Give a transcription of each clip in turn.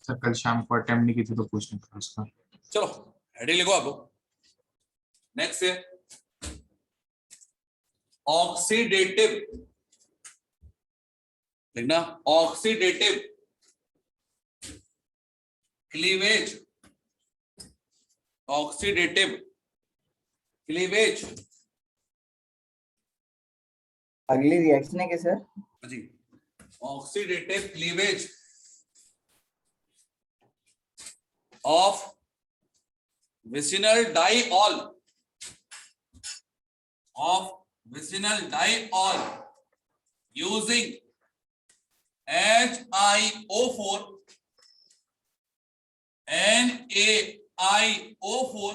Sir कल शाम को अटेम्प्ट नहीं की थी तो पूछने था उसका। चलो हेडिंग लिखो आप लोग। नेक्स्ट है ऑक्सीडेटिव, लिखना ऑक्सीडेटिव क्लीवेज, ऑक्सीडेटिव क्लीवेज। अगली रिएक्शन है क्या सर? जी, oxidative cleavage of vicinal diol using HiO4 NaIO4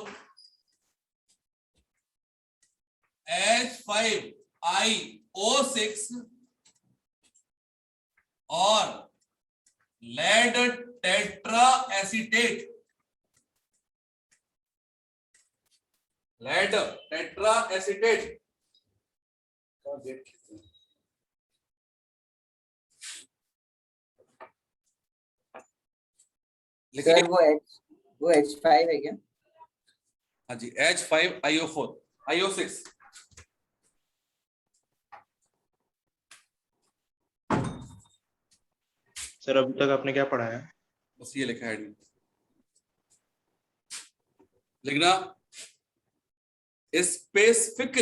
H5IO6 और lead tetracetate, lead tetracetate। Sir वो H5 है क्या? हाँ जी, H5IO4 IO6। सर अभी तक आपने क्या पढ़ा है? बस ये लिखा है लिखना specific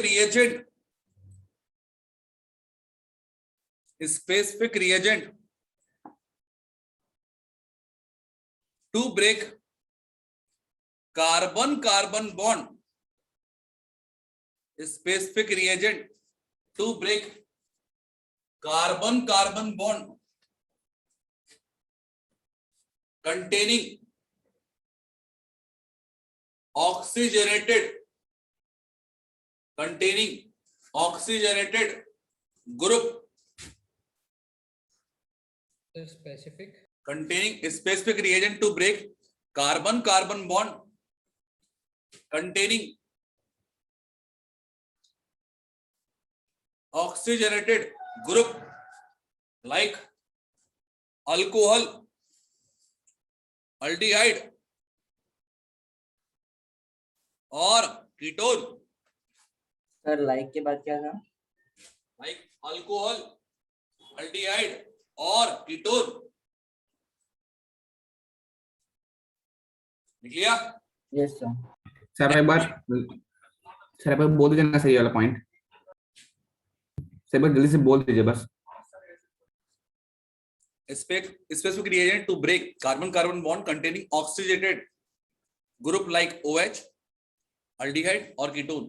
reagent to break carbon carbon bond, specific reagent to break carbon carbon bond containing oxygenated group containing specific reagent to break carbon carbon bond containing oxygenated group like alcohol, aldehyde और ketone. Sir like के बाद क्या था? Like alcohol, aldehyde और ketone. लिख लिया? Yes sir. Sir एक बार बोल दीजिए ना सही वाला पॉइंट, सर जल्दी से बोल दीजिए बस। Specific reagent to break carbon carbon bond containing oxygenated group like OH, aldehyde और कीटोन।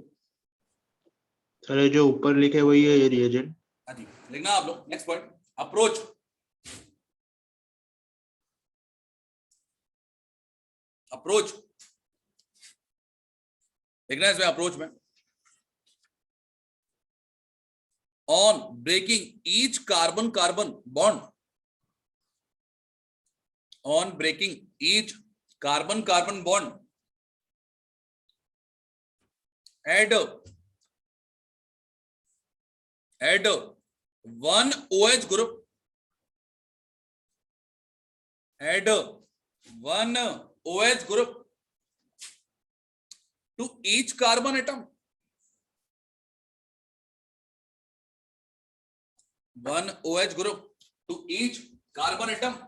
सर जो ऊपर लिखे वही है ये रिएजेंट? हाँ जी, लिखना आप लोग। Next point approach. लिखना है इसमें अप्रोच में on breaking each carbon carbon bond, on breaking each carbon carbon bond add one OH group, add one OH group to each carbon atom, one OH group to each carbon atom।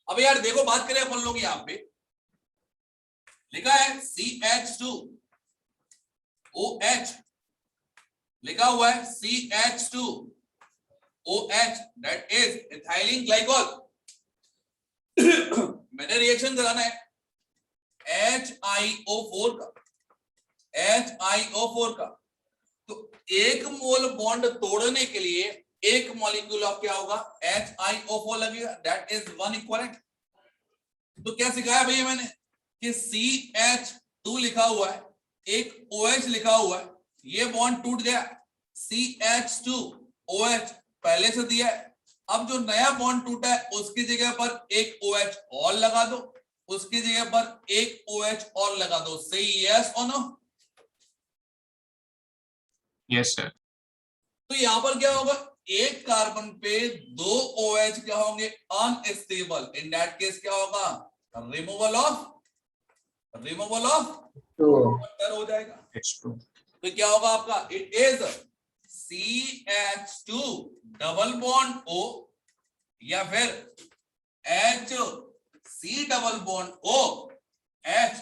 अब यार देखो बात करें अपन लोग, यहां पे लिखा है CH2OH, लिखा हुआ है CH2OH that is ethylene glycol. मैंने रिएक्शन कराना है HiO4 का, तो एक मोल बॉन्ड तोड़ने के लिए एक मॉलिक्यूल ऑफ क्या होगा? HiO4 लगेगा, दैट इज वन इक्विवेलेंट। तो क्या सिखाया भैया मैंने कि CH2 लिखा हुआ है, एक OH लिखा हुआ है, ये बॉन्ड टूट गया, CH2OH पहले से दिया है। अब जो नया बॉन्ड टूटा है उसकी जगह पर एक OH और लगा दो, उसकी जगह पर एक OH और लगा दो। सही? यस और नो? Yes sir. तो यहां पर क्या होगा? एक कार्बन पे 2 OH क्या होंगे, अनस्टेबल, इन दैट केस क्या होगा, रिमूवल ऑफ तो वाटर हो जाएगा। H2 तो क्या होगा आपका, it is CH2 double bond O या फिर HC double bond O H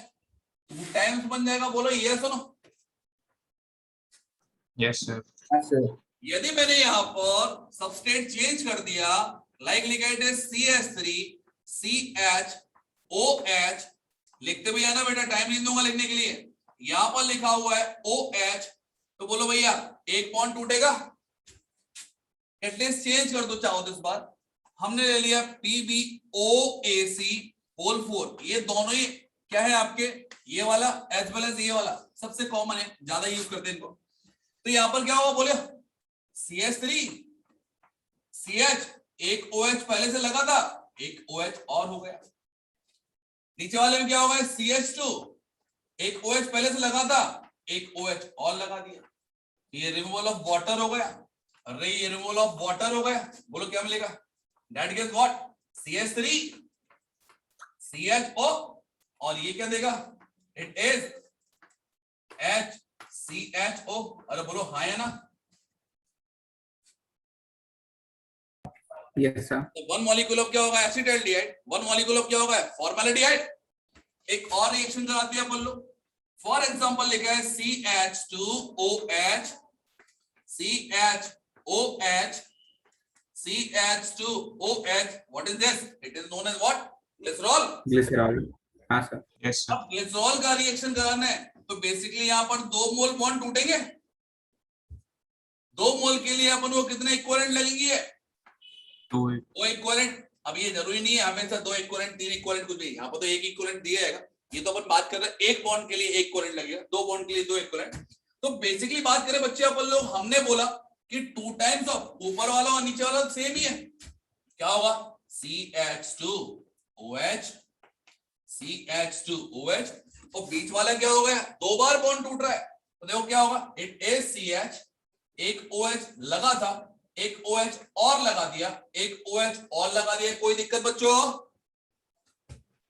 2 times बन जाएगा। बोलो ये सुनो, yes sir हाँ सर यदि मैंने यहां पर सबस्ट्रेट चेंज कर दिया, लाइक लिखा है CH3 CHOH, लिखते भी आना बेटा, टाइम नहीं दूंगा लिखने के लिए। यहां पर लिखा हुआ है OH, तो बोलो भैया एक बॉन्ड टूटेगा, एटलीस्ट चेंज कर दो चाहो तो इस बार। हमने ले लिया PbOAC होल 4, ये दोनों ही क्या है आपके, ये वाला एज वेल एज ये वाला सबसे कॉमन है, ज्यादा यूज करते हैं इनको। तो यहां पर क्या हुआ, बोले CH3 CH, एक OH पहले से लगा था, एक OH और हो गया। नीचे वाले में क्या होगा, CH2, एक OH पहले से लगा था, एक OH और लगा दिया, ये रिमूवल ऑफ वाटर हो गया। अरे ये रिमूवल ऑफ वाटर हो गया, बोलो क्या मिलेगा, that gives what, CH3 CHO, और ये क्या देगा, इट इज HCHO। अरे बोलो हाँ है ना। Yes sir. तो वन मॉलिक्यूल ऑफ क्या होगा, एसिटाल्डिहाइड, वन मॉलिक्यूल ऑफ क्या होगा, फॉर्मेल्डिहाइड। एक और रिएक्शन कराते हैं अपन लोग, फॉर एग्जांपल लिखा है CH2OH CHOH CH2OH, what is this, it is known as what, glycerol. Glycerol, हाँ सर। yes sir अब ग्लिसरॉल का रिएक्शन कराना है तो बेसिकली यहां पर 2 मोल बॉन्ड टूटेंगे। 2 मोल के लिए अपन को कितने इक्विवेलेंट लगेंगे, 2 इक्विवेलेंट। अब ये जरूरी नहीं है हमेशा 2 इक्विवेलेंट 3 इक्विवेलेंट कुछ भी, यहाँ पर तो 1 इक्विवेलेंट दिया जाएगा। ये तो अपन बात कर रहे हैं 1 बॉन्ड के लिए 1 इक्विवेलेंट लगेगा, 2 बॉन्ड के लिए 2 इक्विवेलेंट। तो बेसिकली बात करें बच्चे अपन लोग, हमने बोला कि 2 टाइम्स ऑफ ऊपर वाला और नीचे वाला सेम ही है, क्या होगा, CH2OH CH2OH, और बीच वाला क्या हो गया, 2 बार बॉन्ड टूट रहा है, तो देखो क्या होगा, इट इज CH, एक OH लगा था, एक OH और लगा दिया, एक OH और लगा दिया, कोई दिक्कत बच्चों,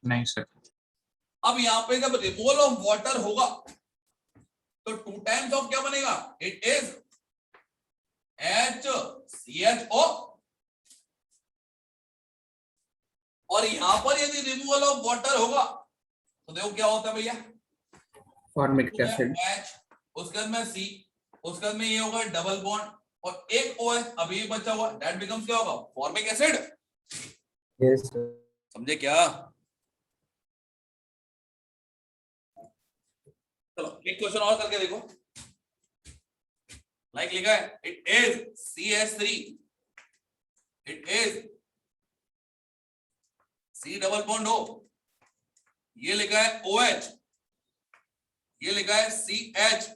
नहीं सर अब यहां पे जब रिमूवल ऑफ वाटर होगा तो 2 टाइम्स ऑफ क्या बनेगा, इट इज HCHO, और यहां पर यदि रिमूवल ऑफ वाटर होगा तो देखो क्या होता है भैया, फॉर्मिक एसिड, H, उसके बाद में C, उसके बाद में ये होगा डबल बॉन्ड, और एक OH अभी बचा हुआ, दैट बिकम्स क्या होगा, फॉर्मिक एसिड। यस सर समझे क्या, चलो एक क्वेश्चन और करके देखो, लाइक लिखा है it is CH3, it is C double bond हो, ये लिखा है OH, ये लिखा है CHOH,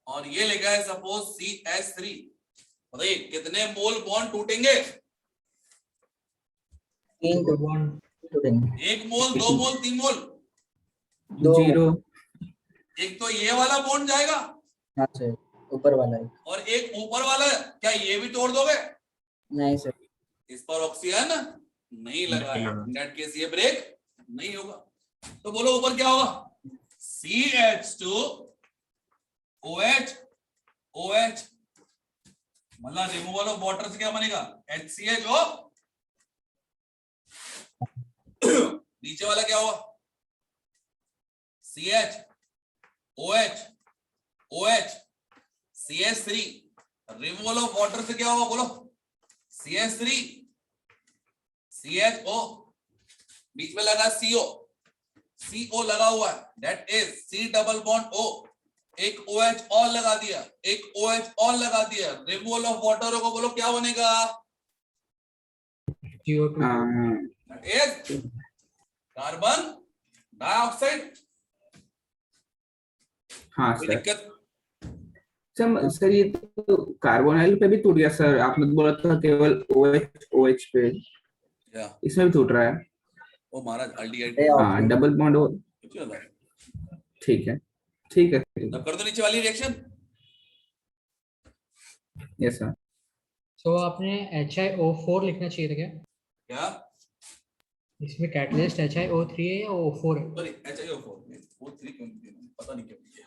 और ये लिखा है सपोज CH3। बताइए कितने मोल बॉन्ड टूटेंगे, 3 बॉन्ड टूटेंगे, 1 मोल, 2 मोल, 3 मोल, 2 जीरो, एक तो ये वाला बॉन्ड जाएगा हाँ सर ऊपर वाला है, और एक ऊपर वाला है, क्या ये भी तोड़ दोगे, नहीं सर इस पर ऑक्सीजन नहीं लगा है, इन दैट केस ये ब्रेक नहीं होगा। तो बोलो ऊपर क्या होगा, CH2OH OH, मतलब रिमूवल ऑफ वाटर से क्या बनेगा, HCHO, नीचे वाला क्या हुआ, CHOH OH CH3, removal of water से क्या होगा, बोलो CH3 CHO, बीच में लगा CO लगा हुआ है, that is C double bond O, एक OH और लगा दिया, एक OH और लगा दिया, रिमूवल ऑफ वाटर होगा, बोलो क्या बनेगा, CO2 that is carbon dioxide. हाँ कोई सर। दिक्कत, सर ये तो कार्बोनाइल पे भी टूट गया सर, आपने तो बोला था केवल OH पे, क्या इसमें भी टूट रहा है। वो महाराज अल्डिहाइड, हाँ डबल बॉन्ड हो, कुछ नहीं होता, ठीक है ठीक है ठीक है। तब कर दो नीचे वाली रिएक्शन, यस सर। सो आपने HiO4 लिखना चाहिए था क्या? क्या इसमें कैटलिस्ट HiO3 है या O4 है? सॉरी HiO4 O3 क्यों लिख दिया, पता नहीं क्यों लिख दिया।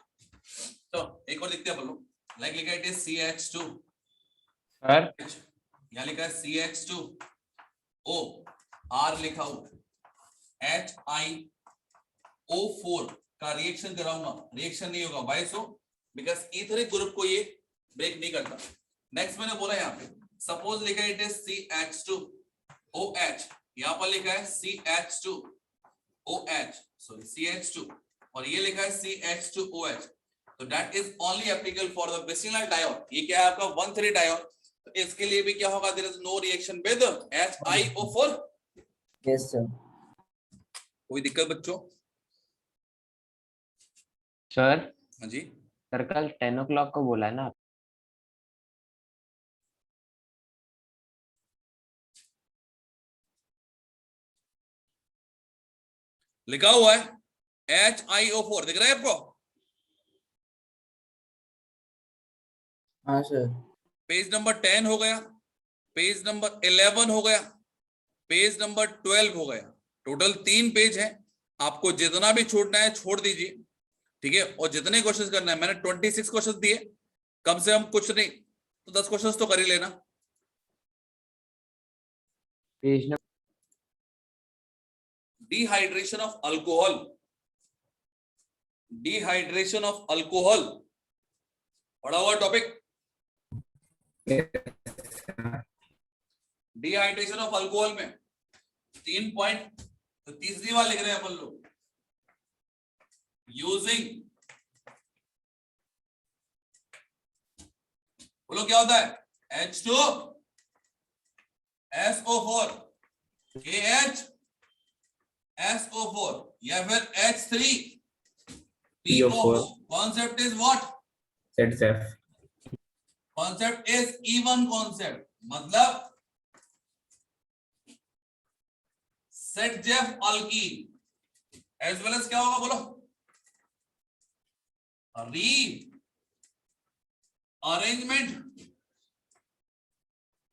तो एक और लिखते हैं अपन लोग, लाइक लिखा है इट इज CH2 सर यहाँ लिखा है CH2O, R लिखा हो HiO4 का रिएक्शन कराऊंगा, रिएक्शन नहीं होगा। Why so? Because etheric group को ये ब्रेक नहीं करता। नेक्स्ट मैंने बोला यहाँ पे सपोज लिखा है इट इज CH2OH, यहाँ पर लिखा है CH2OH सॉरी CH2 और ये लिखा है CH2OH, तो that is only applicable for the vicinal diode. ये क्या है आपका 1,3 डायोड, तो इसके लिए भी क्या होगा, there is no reaction with HiO4। Yes, sir. कोई दिक्कत बच्चों? सर हाँ जी सर कल 10 o'clock को बोला है ना? लिखा हुआ है HiO4, दिख रहा है आपको? हाँ सर। पेज नंबर 10 हो गया, पेज नंबर 11 हो गया, पेज नंबर 12 हो गया। टोटल 3 पेज है। आपको जितना भी छोड़ना है छोड़ दीजिए, ठीक है। और जितने क्वेश्चंस करना है, मैंने 26 क्वेश्चंस दिए, कम से कम कुछ नहीं तो 10 क्वेश्चंस तो कर ही लेना। Page number dehydration of alcohol, dehydration of alcohol पढ़ा हुआ टॉपिक। डिहाइड्रेशन ऑफ अल्कोहल में 3 पॉइंट, तो तीसरी बार लिख रहे हैं अपन लोग, यूजिंग, बोलो क्या होता है, H2SO4 KHSO4 या फिर H3PO4। Concept is what? ZF। Concept is even concept, मतलब ZF alkene as well as क्या होगा बोलो, rearrangement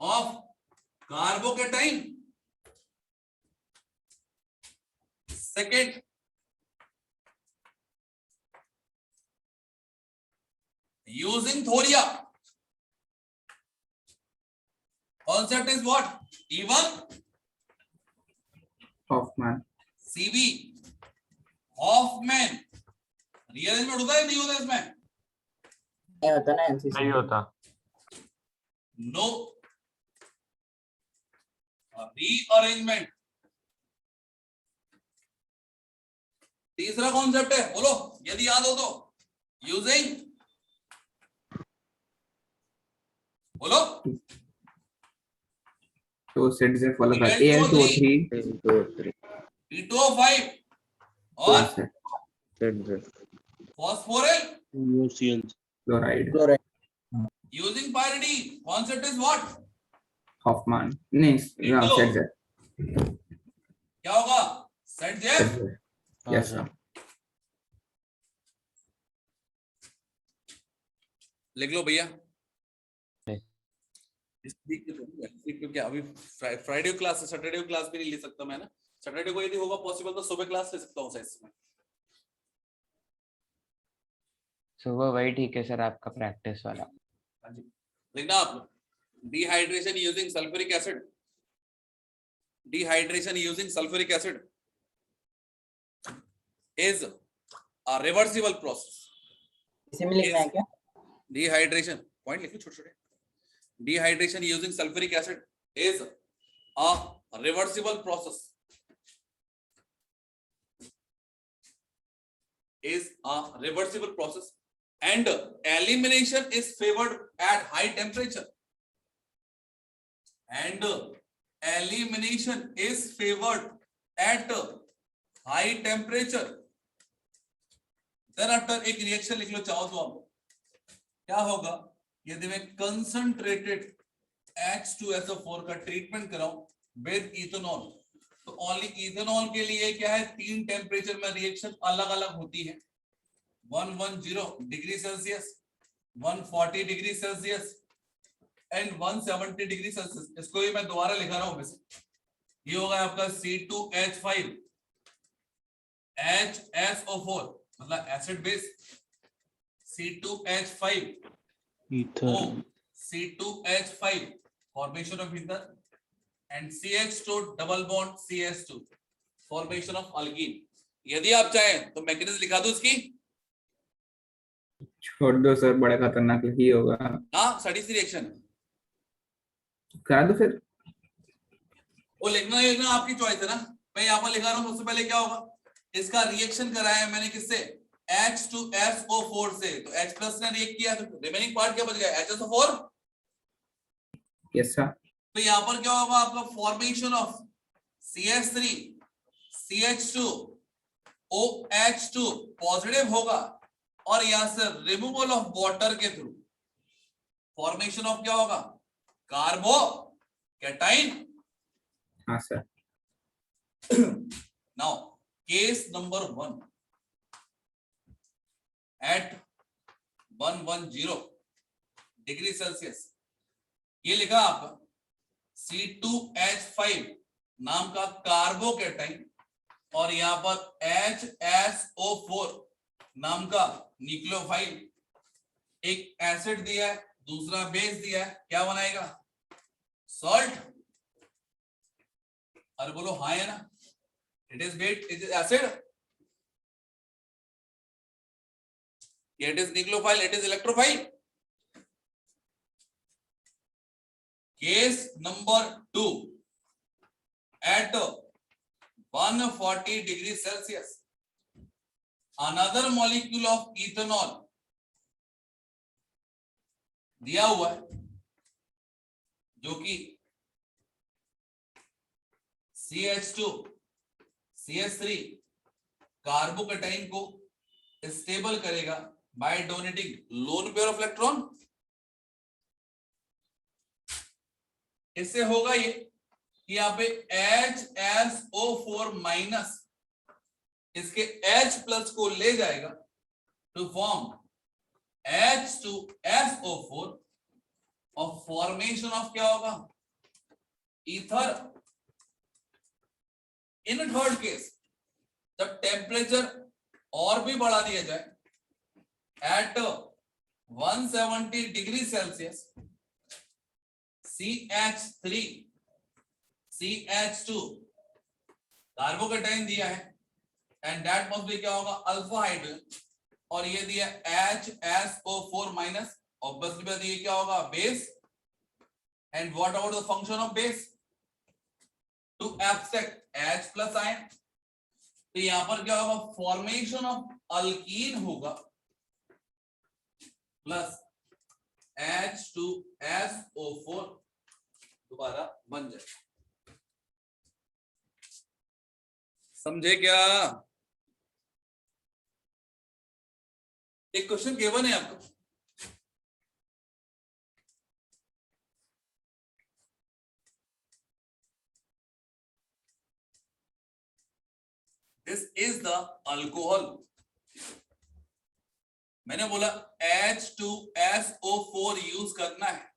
of carbocation. Second, using thoria. Concept is what, even Hofmann. CB Hofmann. Rearrangement होता है नहीं होता इसमें? नहीं होता ना NCC। नहीं होता। No rearrangement. तीसरा कॉन्सेप्ट है, बोलो यदि याद हो तो, यूजिंग, बोलो तो ZF वाला था Al2O3 P2O5 और ZF फॉस्फोरल UCl chloride. Chloride. Using पायरिडी। Concept is what, Hoffmann नहीं ZF। क्या होगा, ZF। Yes sir. लिख लो भैया। इस वीक क्योंकि अभी फ्राइडे क्लास है, सैटरडे क्लास भी नहीं ले सकता मैं ना। सैटरडे को यदि होगा पॉसिबल तो सुबह क्लास ले सकता हूँ सर इसमें। सुबह वही ठीक है सर, आपका प्रैक्टिस वाला। हाँ जी, लिखना आप, dehydration using sulphuric acid, dehydration using sulphuric acid is a reversible process। इसी में लिखना है क्या? Dehydration, point लिखो छोटे छोटे। Dehydration using sulfuric acid is a reversible process, is a reversible process and elimination is favored at high temperature, and elimination is favored at high temperature। Thereafter एक reaction लिख लो चाहो तो आप, क्या होगा यदि मैं कंसंट्रेटेड H2SO4 का ट्रीटमेंट कराऊं विद इथेनॉल, तो ओनली इथेनॉल के लिए क्या है, 3 टेम्परेचर में रिएक्शन अलग अलग होती है। 110 degree Celsius, 140 degree Celsius and 170 degree Celsius. इसको भी मैं दोबारा लिखा रहा हूं वैसे, ये होगा आपका C2H5 HSO4 मतलब acid base, C2H5 ether O C2H5 formation of ether and CH2 double bond CH2 formation of alkene। यदि आप चाहें तो मैकेनिज्म लिखा दो इसकी, छोड़ दो सर, बड़ा खतरनाक ही होगा। हाँ स्टडी सी रिएक्शन करा दो फिर। वो लिखना है ना, आपकी चॉइस है ना। मैं यहाँ पर लिखा रहा हूँ, सबसे पहले क्या होगा, इसका रिएक्शन कराया है मैंने किससे, H2SO4 से, तो H प्लस ने रिएक्ट किया, तो रिमेनिंग पार्ट क्या बच गया, HSO4। Yes sir. तो यहाँ पर क्या होगा आपका formation of CH3 CH2 OH2 positive होगा, और यहां से रिमूवल ऑफ वाटर के थ्रू फॉर्मेशन ऑफ क्या होगा, कार्बोकैटाइन। हाँ sir. Now case number 1 at 110 degree Celsius, ये लिखा आपका C2H5 नाम का कार्बोकैटाइन, और यहां पर HSO4 नाम का न्यूक्लियोफाइल, एक एसिड दिया है, दूसरा बेस दिया है, क्या बनाएगा, सॉल्ट। अरे बोलो हाँ है ना, it is base, it is acid, it is nucleophile, it is electrophile. Case number 2 at 140 degree Celsius, another molecule of ethanol दिया हुआ है, जो कि CH2 CH3 कार्बोकैटाइन को स्टेबल करेगा by donating lone pair of electron. इससे होगा ये कि यहाँ पे HSO4 माइनस इसके H प्लस को ले जाएगा टू फॉर्म H2SO4, और फॉर्मेशन ऑफ क्या होगा, ईथर। इन थर्ड केस जब टेम्परेचर और भी बढ़ा दिया जाए eight 170 degree Celsius, CH3 CH2 carbocation दिया है, एंड दैट मस्ट बी क्या होगा, अल्फा हाइड्रोजन, और ये दिया HSO4 माइनस, ऑब्वियसली ये क्या होगा, base. And what about the function of base, to extract H plus ion. तो यहां पर क्या होगा, फॉर्मेशन ऑफ अल्कीन होगा प्लस H2SO4 दोबारा बन जाए। समझे क्या? एक क्वेश्चन गिवन है आपको, दिस इज द अल्कोहल। मैंने बोला H2SO4 यूज करना है,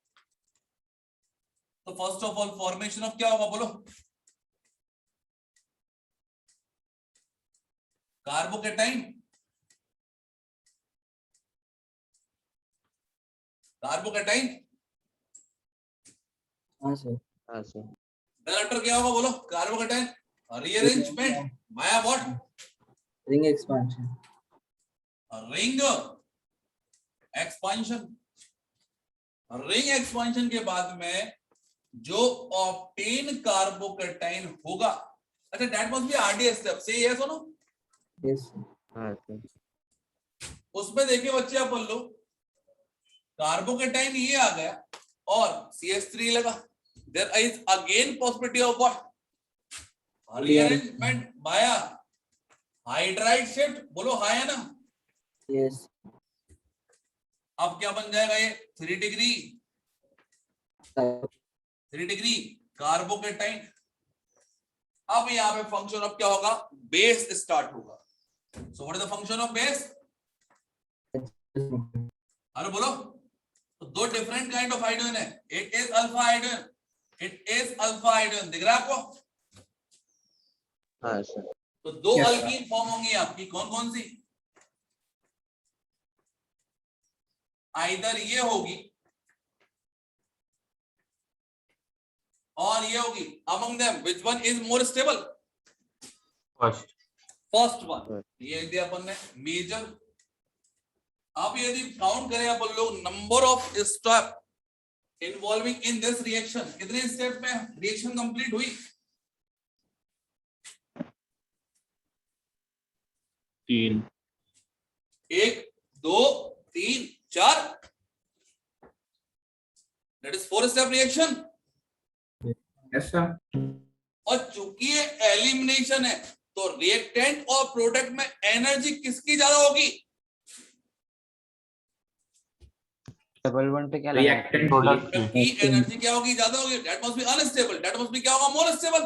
तो first of all formation of क्या होगा, बोलो, कार्बोकैटाइन। कार्बोकैटाइन हाँ सर। हाँ सर। डायरेक्टर क्या होगा, बोलो, carbocation rearrangement via what, ring expansion. Ring expansion. Ring expansion के बाद में जो ऑप्टेन कार्बोकैटाइन होगा, अच्छा that must B RDS step, से यस और नो? यस। हाँ सर। उसमें देखिए बच्चे आप बोल लो, कार्बोकैटाइन ये आ गया और CH3 लगा, there is again possibility of what, rearrangement via hydride shift. बोलो हाँ है ना? यस। अब क्या बन जाएगा ये, 3 डिग्री, 3 डिग्री कार्बोकैटाइन। अब यहाँ पे फंक्शन ऑफ क्या होगा, बेस स्टार्ट होगा। So what is the function of base, अरे बोलो, तो दो डिफरेंट काइंड ऑफ हाइड्रोजन है, it is alpha hydrogen, it is alpha hydrogen, दिख रहा है आपको? हाँ सर। तो दो Yes, अल्कीन फॉर्म होंगी आपकी, कौन कौन सी? आइदर ये होगी और ये होगी, among them which one is more stable? First one, ये दिया अपन ने मेजर। अब यदि काउंट करें अपन लोग number of step involving in this reaction, कितने स्टेप में रिएक्शन कंप्लीट हुई? 3। 1 2 3 4, that is 4 step reaction. yes sir. और चूंकि ये एलिमिनेशन है तो रिएक्टेंट और प्रोडक्ट में एनर्जी किसकी ज्यादा होगी? डबल बॉन्ड पे क्या लगा? Reactant की एनर्जी क्या होगी? ज्यादा होगी। That must B unstable, that must be क्या होगा? More stable.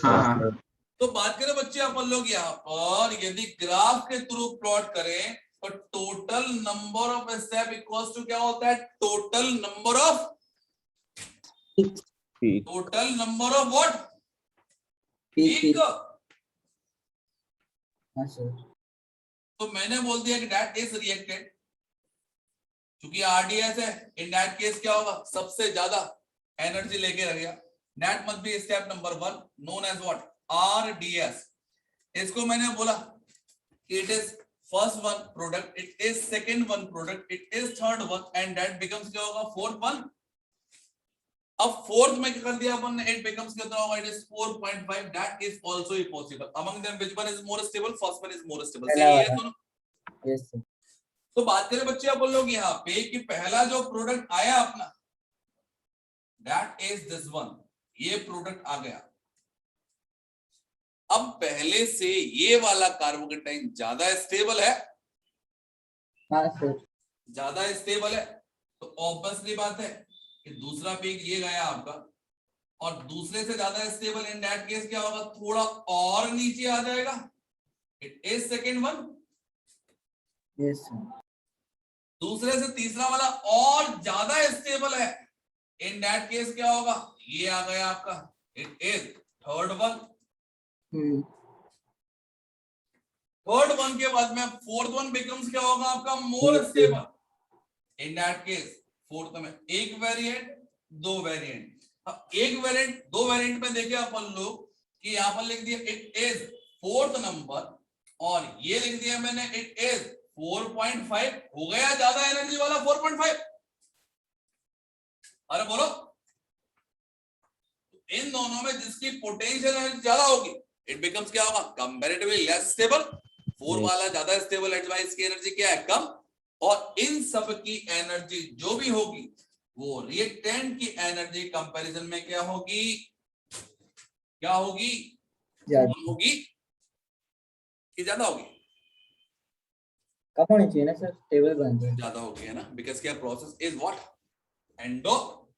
हाँ तो बात करें बच्चे अपन लोग यहाँ पर, यदि ग्राफ के थ्रू प्लॉट करें तो total number of step equals to क्या होता है? Total number of what? Peak. हाँ सर। तो मैंने बोल दिया कि दैट इज रिएक्टेंट, क्योंकि आरडीएस है, इन दैट केस क्या होगा? सबसे ज्यादा एनर्जी लेके रहेगा। That must be step number 1 known as what? RDS. इसको मैंने बोला it is first one product, it is second one product, it is third one, and that becomes क्या होगा? Fourth one. अब फोर्थ में क्या कर दिया अपन ने? इट बिकम्स कितना होगा? It is 4.5, that is also possible. Among them which one is more stable? First one is more stable. सही है दोनों? Yes sir. तो बात करें बच्चे अपन लोग यहाँ पे कि पहला जो प्रोडक्ट आया अपना, दैट इज दिस वन, ये प्रोडक्ट आ गया। अब पहले से ये वाला कार्बोकेटाइन ज्यादा स्टेबल है, हाँ सर। ज्यादा स्टेबल है, तो ऑब्वियसली बात है कि दूसरा पीक ये गया आपका, और दूसरे से ज्यादा स्टेबल इन दैट केस क्या होगा? थोड़ा और नीचे आ जाएगा, it is second one. Yes sir. दूसरे से तीसरा वाला और ज्यादा स्टेबल है, इन दैट केस क्या होगा? ये आ गया आपका, it is third one. Third one के बाद में फोर्थ वन बिकम्स क्या होगा आपका? More stable. In that case fourth में एक वेरिएंट, दो वेरिएंट। अब एक वेरिएंट, दो वेरिएंट में देखे अपन लोग कि यहां पर लिख दिया इट इज फोर्थ नंबर, और ये लिख दिया मैंने इट इज 4.5। हो गया ज्यादा एनर्जी वाला 4.5। अरे बोलो, इन दोनों में जिसकी पोटेंशियल एनर्जी ज्यादा होगी, इट बिकम्स क्या होगा? Comparatively less stable. 4 वाला ज्यादा स्टेबल है, इसकी एनर्जी क्या है? कम। और इन सब की एनर्जी जो भी होगी वो रिएक्टेंट की एनर्जी कंपैरिजन में क्या होगी? क्या होगी? होगी कि ज्यादा होगी? कम होनी चाहिए ना सर, टेबल बन जाए। ज्यादा होगी है ना, बिकॉज क्या प्रोसेस इज व्हाट? एंडोथर्मिक।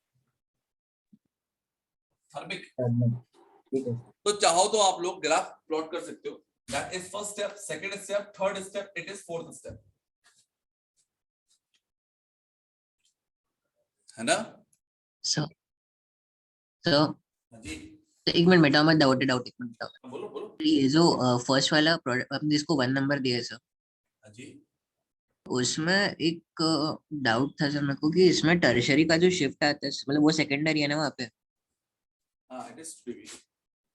ठीक है। तो चाहो तो आप लोग ग्राफ प्लॉट कर सकते हो। That is first step, second step, third step, it is fourth step, है ना? सर सर हाँ जी, तो एक मिनट बेटा, मैं डाउट एक मिनट बताओ। बोलो बोलो। ये जो फर्स्ट वाला प्रोडक्ट आपने जिसको 1 नंबर दिया सर, हाँ जी, उसमें एक डाउट था सर मेरे को कि इसमें टर्शरी का जो शिफ्ट आता है, मतलब वो सेकेंडरी है ना वहाँ पे? हाँ इट इज ट्रिवी।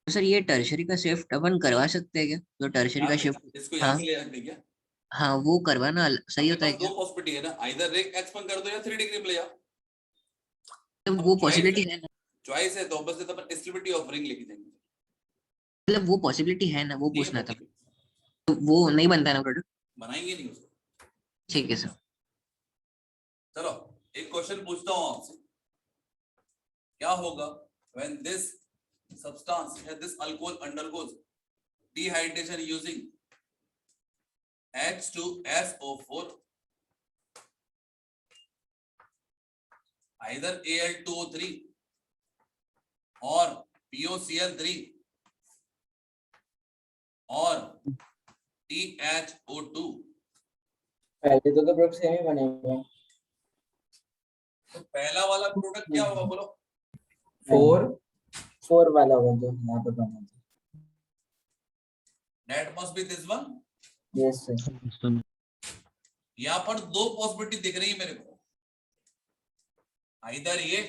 तो सर ये टर्शरी का शिफ्ट अपन करवा सकते हैं क्या? जो टर्शरी का शिफ्ट, इसको हाँ यहाँ से ले आते क्या? हाँ वो करवाना सही होता है दो क्या? पॉसिबिलिटी है ना, आइदर रेक एक्सपेंड कर दो या 3 डिग्री में ले जाओ। तो वो पॉसिबिलिटी है ना? चॉइस है तो बस तो अपन डिस्ट्रीब्यूटिव ऑफ रिंग लेके जाएंगे। मतलब वो पॉसिबिलिटी है ना, वो नहीं है पूछना था। possibility, तो वो नहीं बनता ना प्रोडक्ट? बनाएंगे नहीं उसको। ठीक है सर। चलो एक क्वेश्चन पूछता हूँ आपसे, क्या होगा when this substance या this alcohol undergoes dehydration using H2SO4, either Al2O3 or POCl3 or THO2? पहले तो प्रोडक्ट सेम ही बनेंगे। तो पहला वाला प्रोडक्ट क्या होगा बोलो? 4 4 वाला होगा जो यहाँ पे बना था। That must be this one. Yes sir. यहाँ पर दो पॉसिबिलिटी दिख रही है मेरे को, इधर ये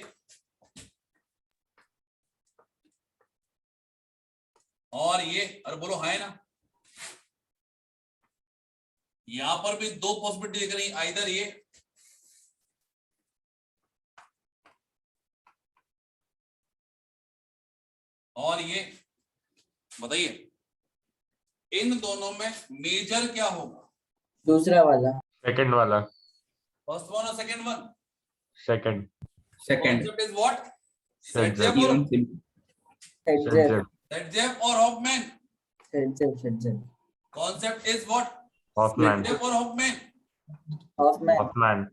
और ये, अरे बोलो है ना, यहां पर भी दो पॉसिबिलिटी दिख रही है, इधर ये और ये। बताइए इन दोनों में मेजर क्या होगा? दूसरा वाला। सेकंड वाला। फर्स्ट वन और second one? Second. Concept is what? ZZ. even simple. ZZ. ZZ और Hoffman? ZZ. Concept is what? Hoffman. ZZ और Hoffman? Hoffman. Hoffman.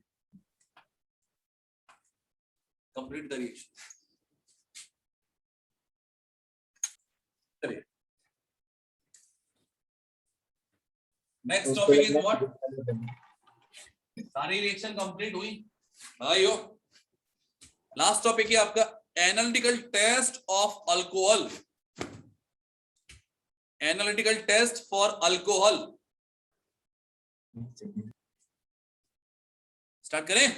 Complete the reaction. Next topic is what? सारी reaction complete हुई भाइयों। Last topic है आपका analytical test of alcohol. Analytical test for alcohol. Start करें?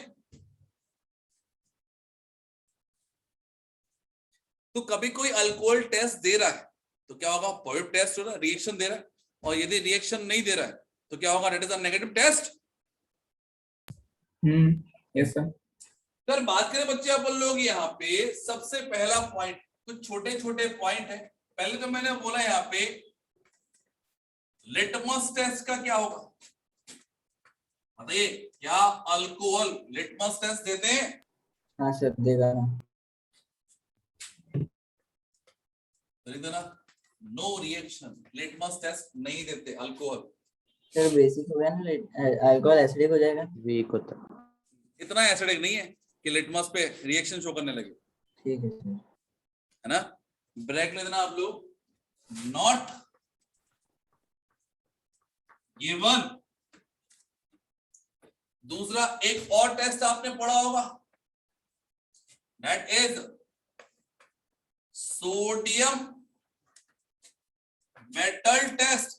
तो कभी कोई अल्कोहल टेस्ट दे रहा है तो क्या होगा? पॉजिटिव टेस्ट हो रहा है, रिएक्शन दे रहा है, और यदि रिएक्शन नहीं दे रहा है तो क्या होगा? That is a negative test. Yes sir. अगर बात करें बच्चे अपन लोग यहाँ पे सबसे पहला पॉइंट, कुछ छोटे छोटे पॉइंट है। पहले तो मैंने बोला यहाँ पे लिटमस टेस्ट का क्या होगा? बताइए, क्या अल्कोहल लिटमस टेस्ट देते हैं? हाँ सर देगा ना। ना नो रिएक्शन, लिटमस टेस्ट नहीं देते अल्कोहल। सर बेसिक हो गया ना, अल्कोहल एसिडिक हो जाएगा। वीक होता। इतना एसिडिक नहीं है कि लिटमस पे रिएक्शन शो करने लगे, ठीक है सर। है ना? ब्रेक ले देना आप लोग। Not given. दूसरा एक और टेस्ट आपने पढ़ा होगा, that is sodium metal test.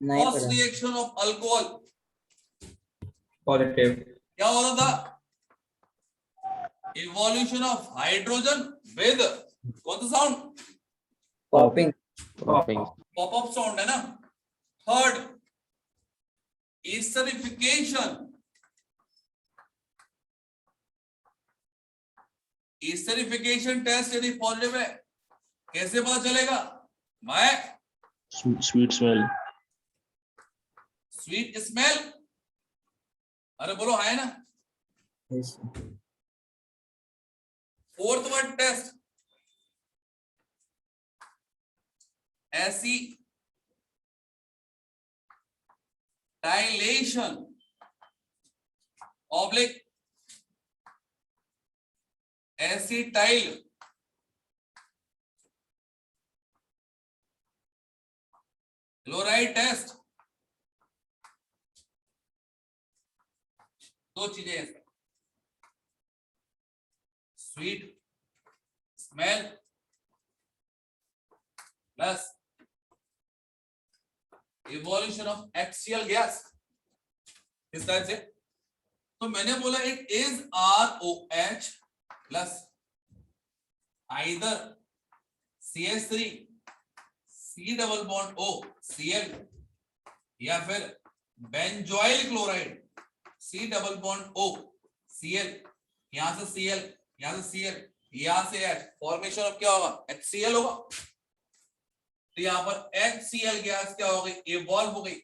नहीं फर्स्ट पढ़ा। Reaction of alcohol positive. क्या होता था? इवोल्यूशन ऑफ हाइड्रोजन विद कौन सा sound? Popping. Pop up sound, है ना? Third esterification. एस्टरिफिकेशन टेस्ट यदि पॉजिटिव है कैसे पता चलेगा? मैं स्वीट स्मेल। स्वीट स्मेल, अरे बोलो है ना? Yes sir. Fourth one test ऐसी dilation oblique acetyl chloride test. दो चीजें हैं, sweet smell plus evolution of axial gas. इस तरह से तो मैंने बोला it is ROH plus either CH3 C double bond O Cl या फिर benzoyl chloride C double bond O Cl। यहां से Cl, यहां से Cl, यहां से H, फॉर्मेशन ऑफ क्या होगा? HCl होगा। तो यहां पर HCl गैस क्या हो गई? इवॉल्व हो गई।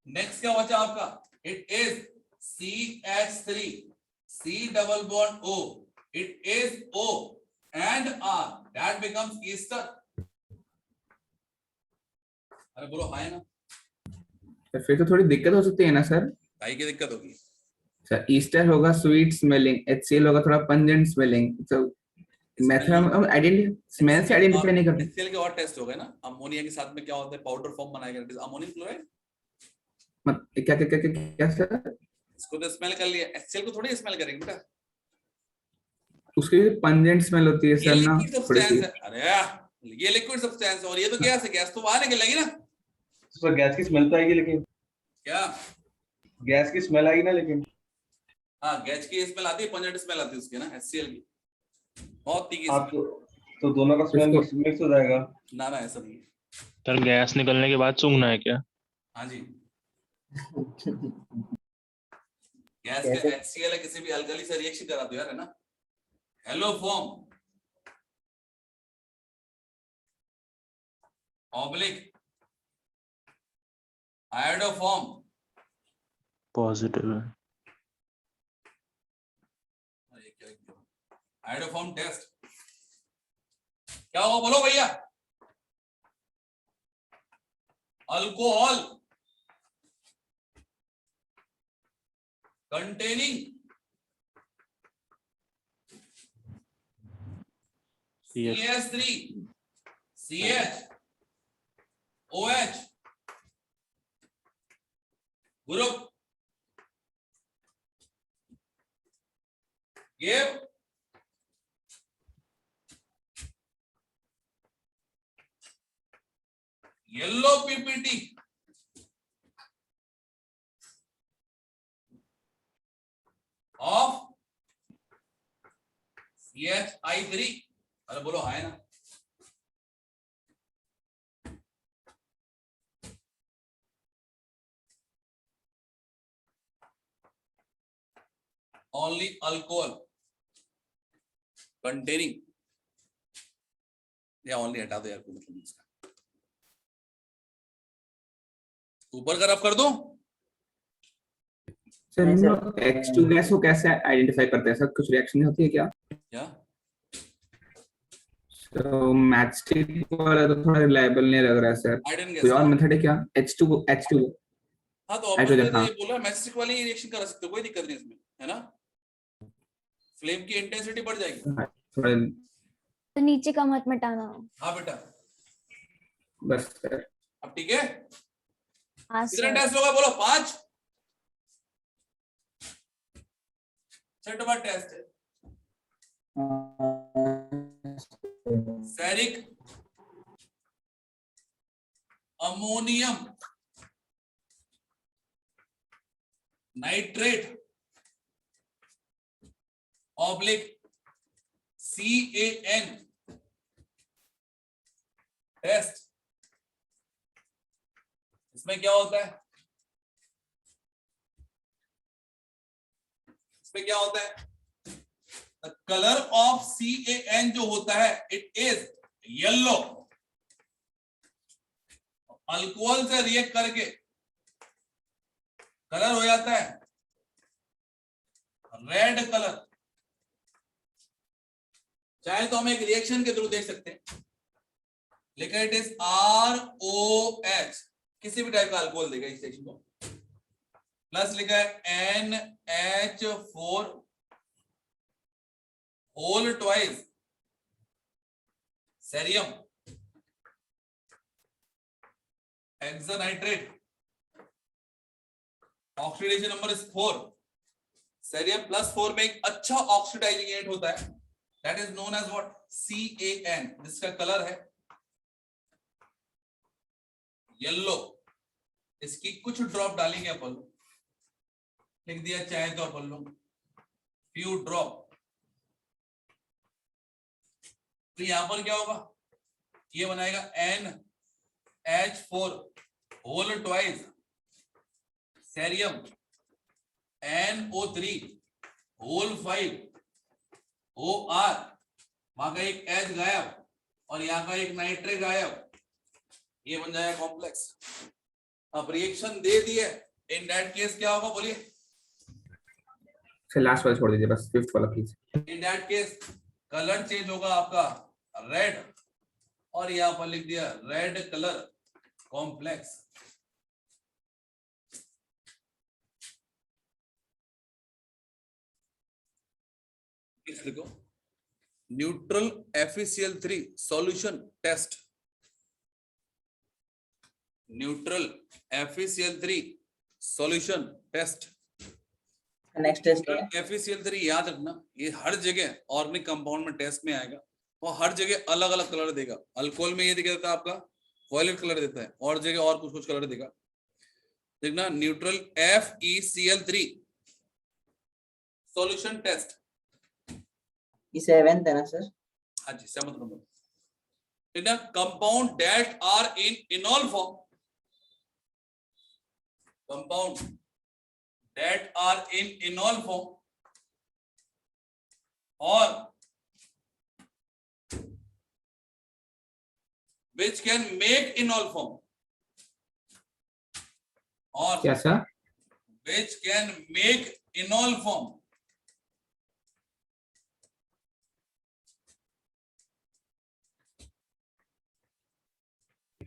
नेक्स्ट क्या बचा आपका? It is CH3 C double bond O, it is O and R, that becomes ester। अरे बोलो हाँ है ना? तो फिर तो थोड़ी दिक्कत हो सकती है ना सर? भाई की दिक्कत होगी सर ईस्टर होगा स्वीट स्मेलिंग, HCl होगा थोड़ा पंजेंट स्मेलिंग। तो मेथड हम आइडेंटिटी स्मेल से आइडेंटिफाई नहीं करते। HCl के और टेस्ट हो गए ना। अमोनिया के साथ में क्या होता है? पाउडर फॉर्म बनाया गया, अमोनियम क्लोराइड। क्या क्या क्या क्या, क्या सर? इसको तो स्मेल कर लिया, HCl को थोड़ी स्मेल करेंगे बेटा, उसकी पंजेंट स्मेल होती है ये सर ना लिक्विड थोड़ी सी। सब्सटेंस है। अरे ये लिक्विड सब्सटेंस है और ये तो गैस है, गैस तो बाहर निकलेगी ना। सर गैस की स्मेल तो आएगी, लेकिन क्या? गैस की स्मेल आएगी ना, लेकिन हाँ गैस की स्मेल आती है, पंजेंट स्मेल आती है उसकी ना, HCl की बहुत तीखी आप स्मेल। तो दोनों का स्मेल इसको- मिक्स हो जाएगा। ना ना ऐसा नहीं है। सर गैस निकलने के बाद सूंघना है क्या? हाँ जी, गैस कैसे? का HCl है, किसी भी अल्कली से रिएक्शन करा दो यार, है ना। Hello form oblique iodoform positive है। आयोडोफॉर्म टेस्ट क्या होगा बोलो भैया? Alcohol containing CH3 CH OH group give yellow PPT of CHI3। अरे बोलो हाँ है ना। Only alcohol containing, या only हटा दो यार, कोई मतलब नहीं इसका, ऊपर का रफ कर दो। सर नहीं, हम सर। लोग H2 गैस को कैसे आइडेंटिफाई करते हैं सर? कुछ रिएक्शन नहीं होती है क्या? क्या? तो मैचस्टिक वाला तो थोड़ा रिलायबल नहीं लग रहा है सर, I didn't कोई guess। और मेथड है क्या? H2 हाँ तो हाइड्रोजन, ऑब्वियसली हाँ। ये बोला मैजिस्टिक वाली रिएक्शन करा सकते हो, कोई दिक्कत नहीं इसमें, है ना। फ्लेम की इंटेंसिटी बढ़ जाएगी। थोड़ा तो नीचे का मत मिटाना। हाँ बेटा, बस सर। अब ठीक है। हाँ कितने सर। टेस्ट होगा बोलो? 5। छठवां टेस्ट है ceric ammonium nitrate oblique CAN test. इसमें क्या होता है? इसमें क्या होता है? द कलर ऑफ CAN जो होता है इट इज येलो। अल्कोहल से रिएक्ट करके कलर हो जाता है रेड कलर। चाहे तो हम एक रिएक्शन के थ्रू देख सकते हैं, लेकिन इट इज ROH, किसी भी टाइप का अल्कोहल देगा इस रिएक्शन को। प्लस लिखा है NH4 whole twice cerium hexanitrate, oxidation number is 4। Cerium +4 में एक अच्छा ऑक्सीडाइजिंग एजेंट होता है, that is known as what? CAN, जिसका कलर है येलो। इसकी कुछ ड्रॉप डालेंगे अपन, लिख दिया चाहे तो अपन लोग फ्यू ड्रॉप। तो यहां पर क्या होगा? ये बनाएगा NH4 whole twice cerium NO3 whole 5 OR, वहां का एक H गायब और यहाँ का एक नाइट्रेट गायब, ये बन जाएगा कॉम्प्लेक्स। अब रिएक्शन दे दिए, इन दैट केस क्या होगा बोलिए? सर लास्ट वाला छोड़ दीजिए बस, 5th वाला please. In that case colour change होगा आपका रेड, और यहां पर लिख दिया रेड कलर कॉम्प्लेक्स। देखो neutral FeCl3 solution test. Neutral FeCl3 solution test next test क्या है? FeCl3 याद रखना, ये हर जगह ऑर्गेनिक कंपाउंड में टेस्ट में आएगा और हर जगह अलग अलग कलर देगा। अल्कोहल में ये देता है आपका वॉयलेट कलर देता है, और जगह और कुछ कुछ कलर देगा। देखना न्यूट्रल FeCl3 सॉल्यूशन टेस्ट। ये 7th है ना सर? हाँ जी 7th नंबर। देखना compound that are in enol form, compound that are in enol form और which can make enol form और क्या सर? which can make enol form।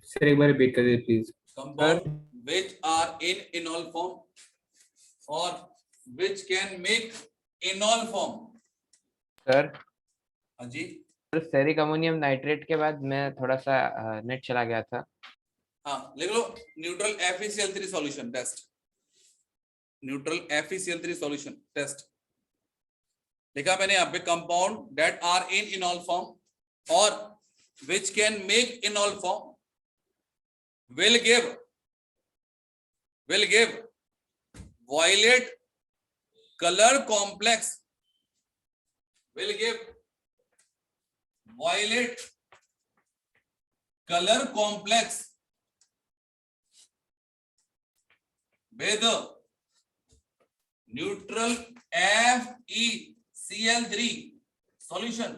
Sir एक बार रिपीट कर दीजिए please. compound which are in enol form or which can make enol form। Sir हाँ जी steric ammonium nitrate के बाद मैं थोड़ा सा नेट चला गया था। हाँ लिख लो neutral FeCl3 solution test, neutral FeCl3 solution test लिखा मैंने यहाँ पे। Compound that are in enol form और which can make enol form will give violet color complex, will give violet color complex with neutral FeCl3 solution।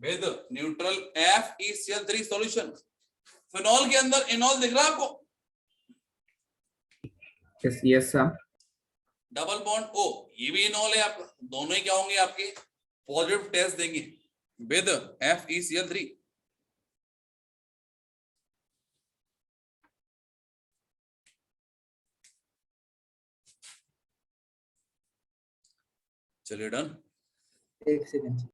with neutral FeCl3 solution। Phenol के अंदर इनॉल दिख रहा है आपको? Yes sir. Double bond O, ये भी इनॉल है आपका, दोनों ही क्या होंगे आपके पॉजिटिव टेस्ट देंगे विद FeCl3। चलिए डन। एक सेकंड।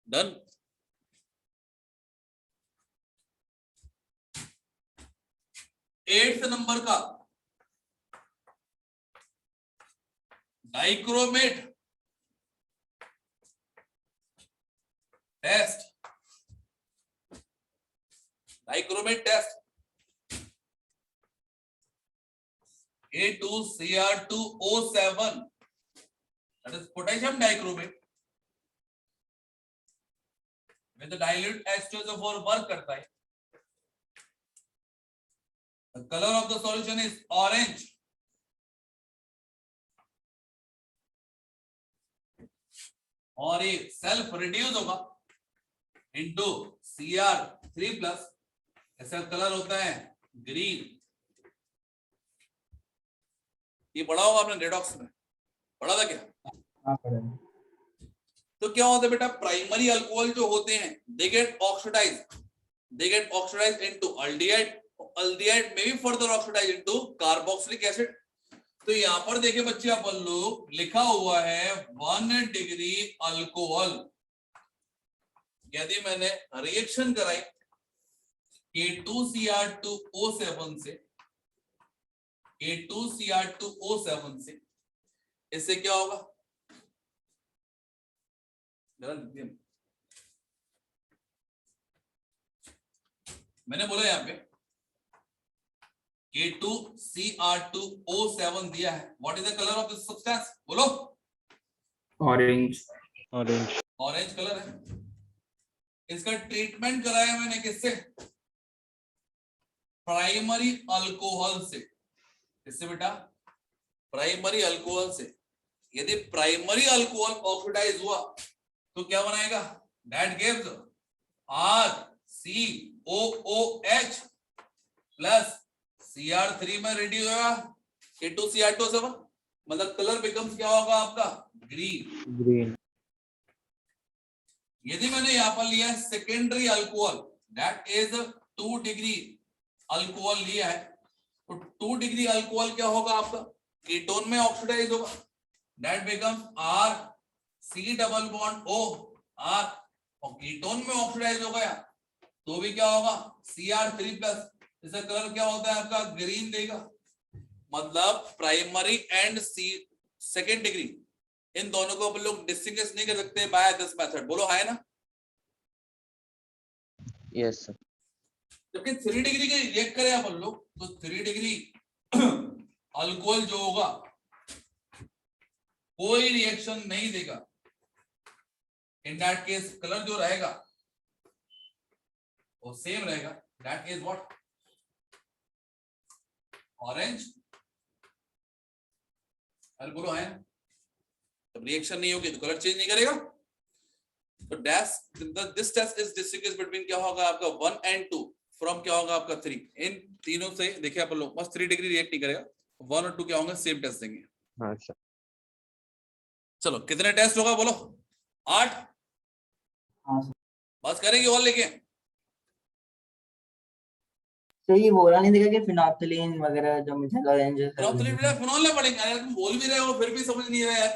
डन। एट्थ नंबर का dichromate test, dichromate test A2Cr2O7, that is potassium dichromate with the dilute H2SO4 work करता है। The color of the solution is orange और ये सेल्फ रिड्यूस होगा into Cr3+, ऐसा colour होता है ग्रीन। ये पढ़ा होगा आपने रेडॉक्स में, पढ़ा था क्या? हाँ पढ़ा। तो क्या होता है बेटा, प्राइमरी अल्कोहल जो होते हैं they get oxidised into aldehyde, aldehyde में भी further oxidise into carboxylic acid. तो यहाँ पर देखिए बच्चे अपन लोग लिखा हुआ है 1 डिग्री अल्कोहल। यदि मैंने रिएक्शन कराई K2Cr2O7 से, K2Cr2O7 से, इससे क्या होगा? मैंने बोला यहाँ पे K2Cr2O7 दिया है। What is the colour of this substance? बोलो। ऑरेंज। ऑरेंज। ऑरेंज कलर है। इसका ट्रीटमेंट कराया मैंने किससे? प्राइमरी अल्कोहल से। किससे बेटा? प्राइमरी अल्कोहल से। यदि प्राइमरी अल्कोहल ऑक्सीडाइज हुआ तो क्या बनाएगा? That gives RCOOH plus Cr3 में रेड्यूस होगा K2Cr2O7, मतलब कलर बिकम्स क्या होगा आपका? ग्रीन। ग्रीन। यदि मैंने यहाँ पर लिया है secondary alcohol, that is 2 degree alcohol लिया है, तो 2 डिग्री अल्कोहल क्या होगा आपका, कीटोन में ऑक्सीडाइज होगा, that becomes R C double bond O R, और कीटोन में ऑक्सीडाइज हो गया तो भी क्या होगा Cr3 प्लस, इसका कलर क्या होता है आपका ग्रीन देगा, मतलब primary and second degree in दोनों को अपन लोग डिस्टिंग्विश नहीं कर सकते बाय दिस मेथड, बोलो है ना। Yes sir. जबकि 3 डिग्री के रिएक्ट करें अपन लोग तो 3 डिग्री अल्कोहल जो होगा कोई रिएक्शन नहीं देगा, इन दैट केस कलर जो रहेगा वो सेम रहेगा, दैट इज व्हाट ऑरेंज। अरे बोलो है, जब रिएक्शन नहीं होगी तो कलर चेंज नहीं करेगा। तो this test is distinguish between क्या होगा आपका 1 and 2 फ्रॉम क्या होगा आपका 3। इन तीनों से देखिए आप लोग बस 3 डिग्री रिएक्ट नहीं करेगा, 1 और 2 क्या होंगे सेम टेस्ट देंगे। हाँ सर। चलो कितने टेस्ट होगा बोलो, 8। हाँ सर। बस करेंगे और लेके तो ये बोला नहीं देखा कि फिनोप्थिलीन वगैरह जो मिथाइल ऑरेंज है फिनॉल ले पड़ेंगे। अरे तुम बोल भी रहे हो फिर भी समझ नहीं रहे यार।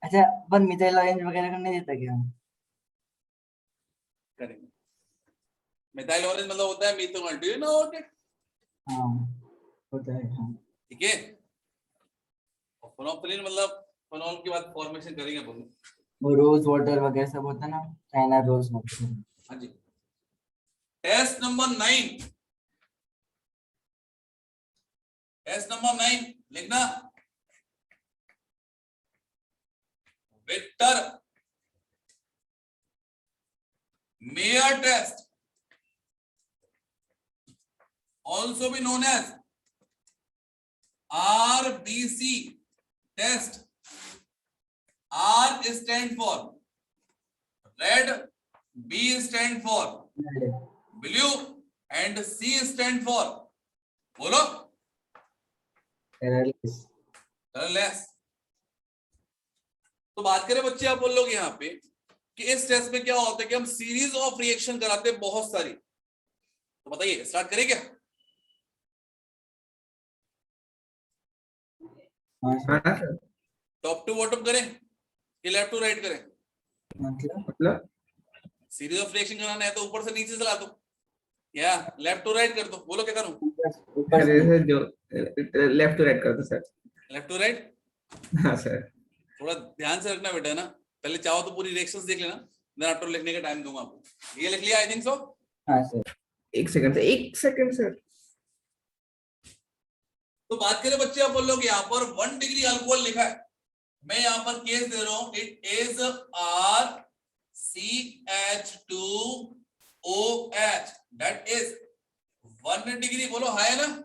अच्छा पर मिथाइल ऑरेंज वगैरह का नहीं देता क्या? करेंगे। मिथाइल ऑरेंज मतलब होता है मिथोल, do you know what it? हाँ होता है हाँ। ठीक है, और फिनोप्थिलीन मतलब फिनॉल की बात फॉर्मेशन करेंगे अपन। वो रोज वाटर वगैरह सब होता है ना, चाइना रोज वाटर। हाँ जी। टेस्ट नंबर 9, टेस्ट नंबर 9 लिखना, Victor Meyer test, also be known as RBC test. R stand for red, B stand for blue and C stand for बोलो कलरलेस। तो बात करें बच्चे आप लोग यहाँ पे कि इस टेस्ट में क्या होता है कि हम सीरीज ऑफ रिएक्शन कराते हैं बहुत सारी। तो बताइए स्टार्ट करें क्या? टॉप टू बॉटम करें कि लेफ्ट टू राइट करें? मतलब सीरीज ऑफ रिएक्शन कराना है तो ऊपर से नीचे चला दो या लेफ्ट टू राइट कर दो, बोलो क्या करूं? ऊपर से जो लेफ्ट टू राइट कर दो सर। Left to right? हाँ सर। थोड़ा ध्यान से रखना बेटा ना, पहले चाहो तो पूरी रिएक्शंस देख लेना, देन आफ्टर लिखने का टाइम दूंगा आपको। ये लिख लिया आई थिंक सो? हाँ सर। एक सेकंड सर। तो बात करें बच्चे आप लोग यहाँ पर 1 डिग्री अल्कोहल लिखा है, मैं यहाँ पर केस दे रहा हूं, it is RCH2OH, that is 1 degree, बोलो है ना?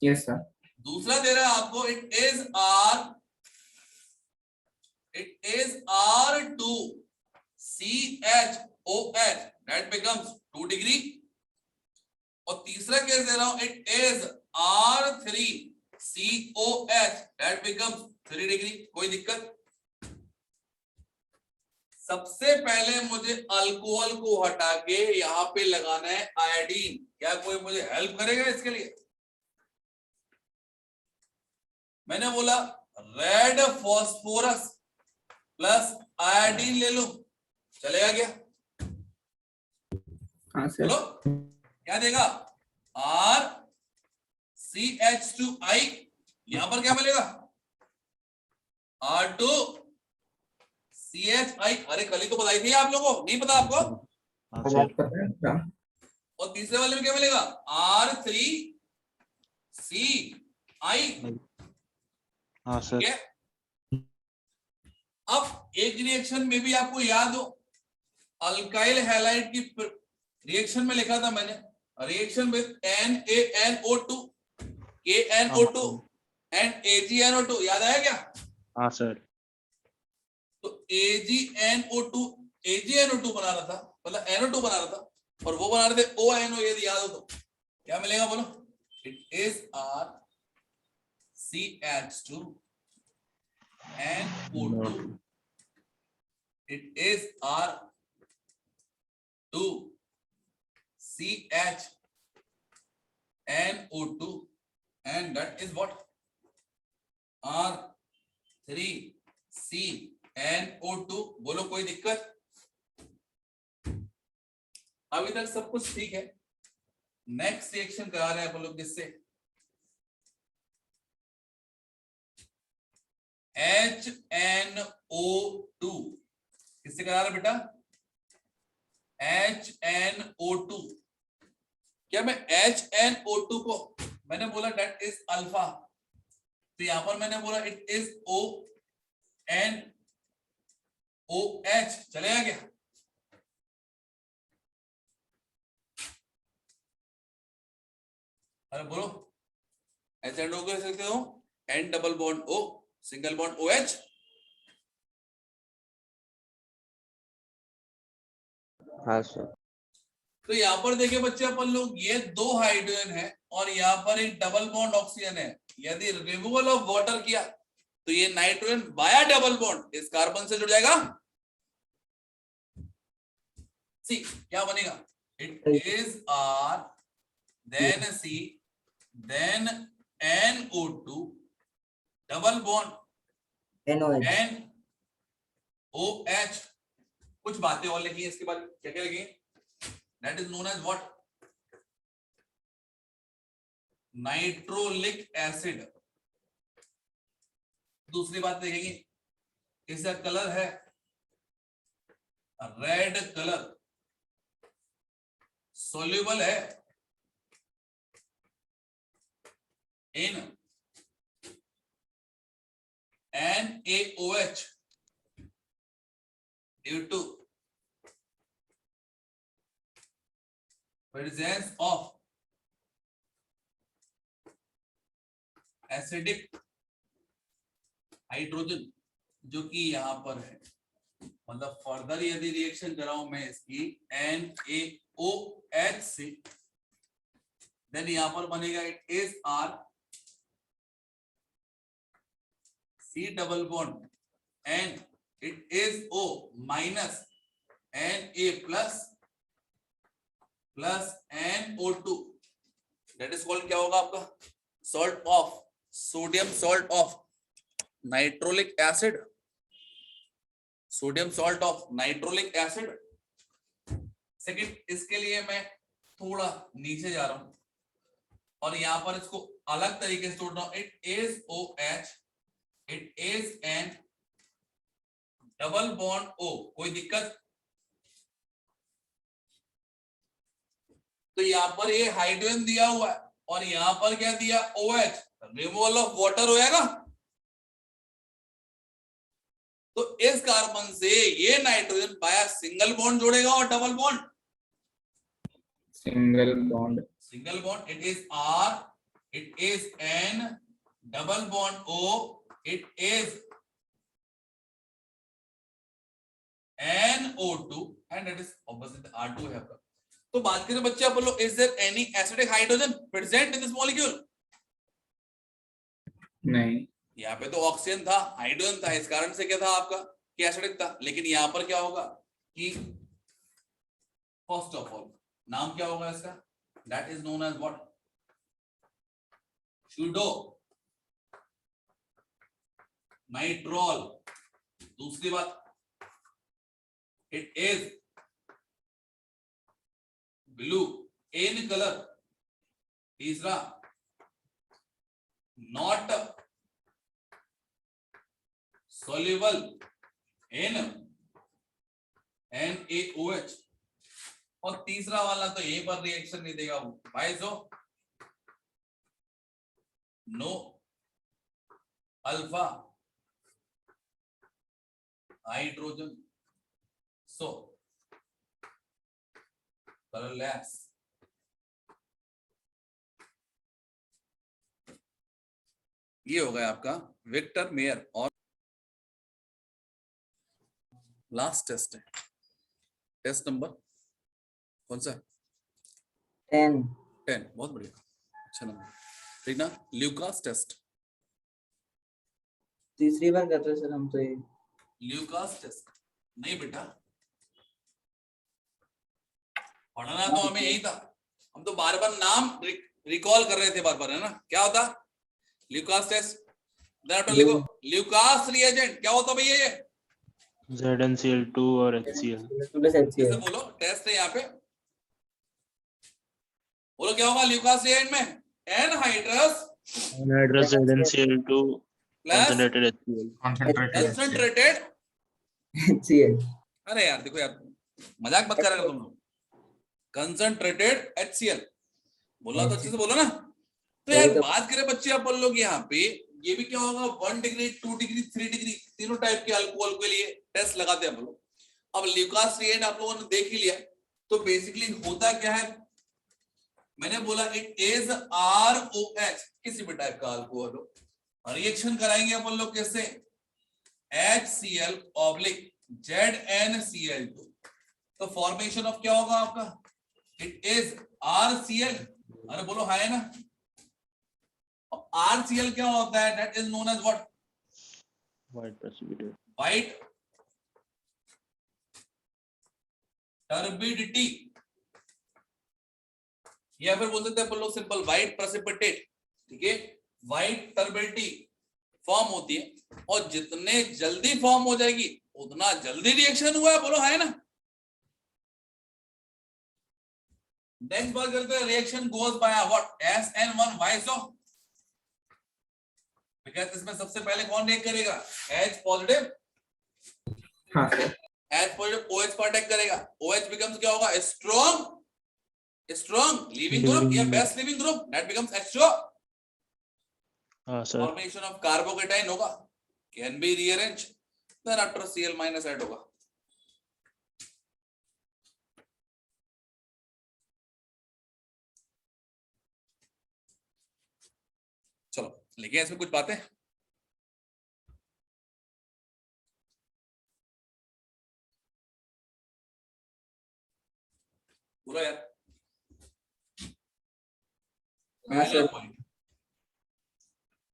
Yes sir. दूसरा दे रहा है आपको, it is R2CHOH, that becomes 2 degree. और तीसरा केस दे रहा हूं, it is R3COH, that becomes 3 degree. कोई दिक्कत? सबसे पहले मुझे अल्कोहल को हटा के यहां पे लगाना है आयोडीन। क्या कोई मुझे हेल्प करेगा इसके लिए? मैंने बोला रेड फॉस्फोरस प्लस आयोडीन ले लो, चलेगा क्या? हाँ सर। चलो क्या देगा? RCH2I, यहां पर क्या मिलेगा? R2CHI। अरे कल ही तो बताई थी आप लोगों को, नहीं पता आपको? हाँ सर। और तीसरे वाले में क्या मिलेगा? R3CI। हाँ सर। ठीक है, अब एक रिएक्शन में भी आपको याद हो, अल्काइल हैलाइड की रिएक्शन में लिखा था मैंने, reaction with NaNO2 KNO2 and AgNO2, याद आया क्या? हाँ सर। तो AgNO2 बना रहा था, मतलब NO2 बना रहा था, और वो बना रहे थे ONO, यदि याद हो तो क्या मिलेगा बोलो? It is RCH2NO2। it is R2CHNO2 and that is what? R3CNO2. बोलो कोई दिक्कत? अभी तक सब कुछ ठीक है। नेक्स्ट रिएक्शन करा रहे हैं अपन लोग किससे? HNO2 किससे करा रहे बेटा? HNO2। क्या मैं HNO2 को मैंने बोला डेट इज अल्फा, तो यहां पर मैंने बोला इट इज ONOH, चलेगा क्या? अरे बोलो, HNO को सकते हो N double bond O single bond OH। हाँ सर। तो यहाँ पर देखिए बच्चे अपन लोग, ये दो हाइड्रोजन है और यहाँ पर एक डबल बॉन्ड ऑक्सीजन है। यदि रिमूवल ऑफ वाटर किया तो ये नाइट्रोजन बाया डबल बॉन्ड इस कार्बन से जुड़ जाएगा। सी क्या बनेगा? It is R then C then NO2 double bond NOH। कुछ बातें और लिखी है इसके बाद, क्या क्या लिखी? That is known as what? Nitrolic acid. दूसरी बात देखेंगे, इसका कलर है रेड कलर, सोल्यूबल है इन NaOH due to presence of acidic hydrogen जो कि यहां पर है। मतलब फर्दर यदि रिएक्शन कराऊं मैं इसकी NaOH से, देन यहां पर बनेगा it is R C double bond N it is O minus Na plus plus NO2। That is called क्या होगा आपका? Salt of sodium salt of nitrolic acid, sodium salt of nitrolic acid. Second, इसके लिए मैं थोड़ा नीचे जा रहा हूं और यहां पर इसको अलग तरीके से तोड़ रहा हूं। It is OH, it is N double bond O। कोई दिक्कत? तो यहां पर ये हाइड्रोजन दिया हुआ है और यहां पर क्या दिया? OH। रिमूवल ऑफ वाटर होएगा। तो इस कार्बन से ये नाइट्रोजन बाया सिंगल बॉन्ड जोड़ेगा और double bond single bond. Single bond it is R, it is N double bond O, it is NO2 and it is obviously the R2 है। तो बात करें बच्चे अपन लोग, is there any acidic hydrogen present in this molecule? नहीं, यहाँ पे तो ऑक्सीजन था, हाइड्रोजन था, इस कारण से क्या था आपका कि एसिडिक था। लेकिन यहाँ पर क्या होगा कि फर्स्ट ऑफ ऑल नाम क्या होगा इसका? That is known as what? Pseudo nitrol. दूसरी बात, it is blue in colour. तीसरा, नॉट soluble in NaOH। और तीसरा वाला तो यहीं पर रिएक्शन नहीं देगा वो भाई, जो no alpha hydrogen, so colourless. ये हो गया आपका विक्टर मेयर। और लास्ट टेस्ट है, टेस्ट नंबर कौन सा? 10। बहुत बढ़िया, अच्छा नंबर। ठीक ना? Lucas test. तीसरी बार कर रहे सर हम तो ये। ल्यूकास टेस्ट नहीं बेटा, पढ़ना तो हमें यही था, हम तो बार बार नाम रिकॉल कर रहे थे बार बार, है ना। क्या होता ल्यूकास टेस्ट, लिखो ल्यूकास रिएजेंट क्या होता भैया ये, ZnCl2 और HCl। प्लस जैसे HCl। बोलो टेस्ट है यहाँ पे, बोलो क्या होगा ल्यूकास रिएजेंट में, anhydrous Anhydrous ZnCl2 plus concentrated HCl। Concentrated, HCl। अरे यार देखो यार, मजाक मत करा करो तुम लोग, कंसंट्रेटेड HCl बोला तो अच्छे से बोलो ना। तो यार बात करें बच्चे अपन लोग यहाँ पे, ये भी क्या होगा 1 डिग्री 2 डिग्री 3 डिग्री तीनों टाइप के अल्कोहल के लिए टेस्ट लगाते हैं हम लोग। अब ल्यूकास रिएजेंट आप लोगों ने देख ही लिया, तो बेसिकली होता क्या है, मैंने बोला इट इज ROH, किसी भी टाइप का अल्कोहल हो, रिएक्शन कराएंगे अपन लोग कैसे, HCl ऑब्लिक ZnCl2, तो फॉर्मेशन ऑफ क्या होगा आपका, इट इज RCl, अरे बोलो है ना। RCl क्या होता है, that is known as what, White precipitate। White turbidity, या फिर बोल सकते हैं अपन लोग सिंपल व्हाइट प्रेसिपिटेट, ठीक है। व्हाइट टर्बिडिटी फॉर्म होती है, और जितने जल्दी फॉर्म हो जाएगी उतना जल्दी रिएक्शन हुआ है, बोलो है ना। नेक्स्ट बात करते हैं, reaction goes by what, SN1, why so, because इसमें सबसे पहले कौन रिएक्ट करेगा, H पॉजिटिव, हाँ सर, H पॉजिटिव OH पर अटैक करेगा, OH बिकम्स क्या होगा, स्ट्रॉन्ग लीविंग ग्रुप या best leaving group, that becomes H2O, हाँ सर। फॉर्मेशन ऑफ कार्बोकेटाइन होगा, can be rearrange, then after Cl minus add होगा। चलो लिखे इसमें कुछ बातें, बोलो यार।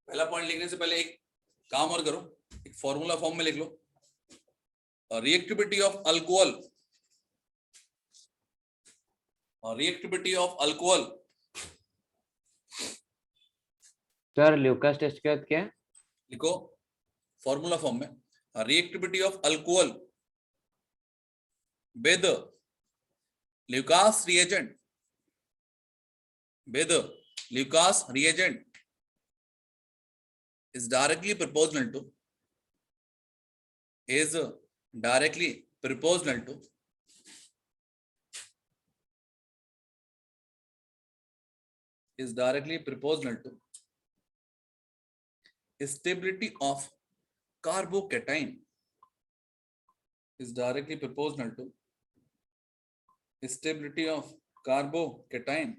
पहला पॉइंट लिखने से पहले एक काम और करो, एक फॉर्मूला फॉर्म में लिख लो, reactivity of alcohol, reactivity of alcohol, sir Lucas test के बाद क्या है? लिखो फॉर्मूला फॉर्म में, reactivity of alcohol with Lucas reagent, with Lucas reagent is directly proportional to stability of carbocation, is directly proportional to stability of carbocation,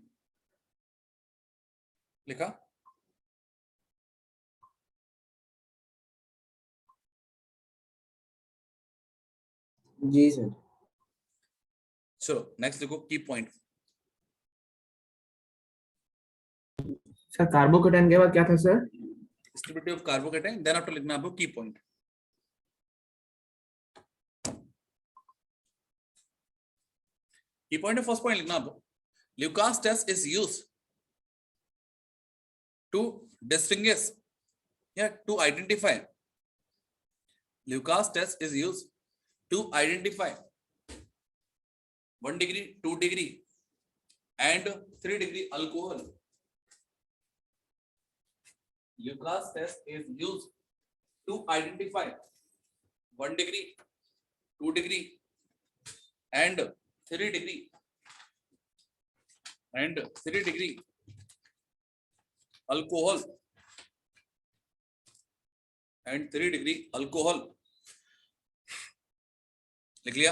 लिखा। जी sir. चलो next देखो की पॉइंट, सर कार्बोकेटाइन के बाद क्या था sir, stability of carbocation, then after लिखना आपको की पॉइंट। की पॉइंट है फर्स्ट पॉइंट लिखना आपको, Lucas test is used to distinguish, to identify, Lucas test is used to identify 1 degree 2 degree and 3 degree alcohol. Lucas test is used to identify 1 degree 2 degree and 3 degree alcohol and 3 degree alcohol, लिख लिया।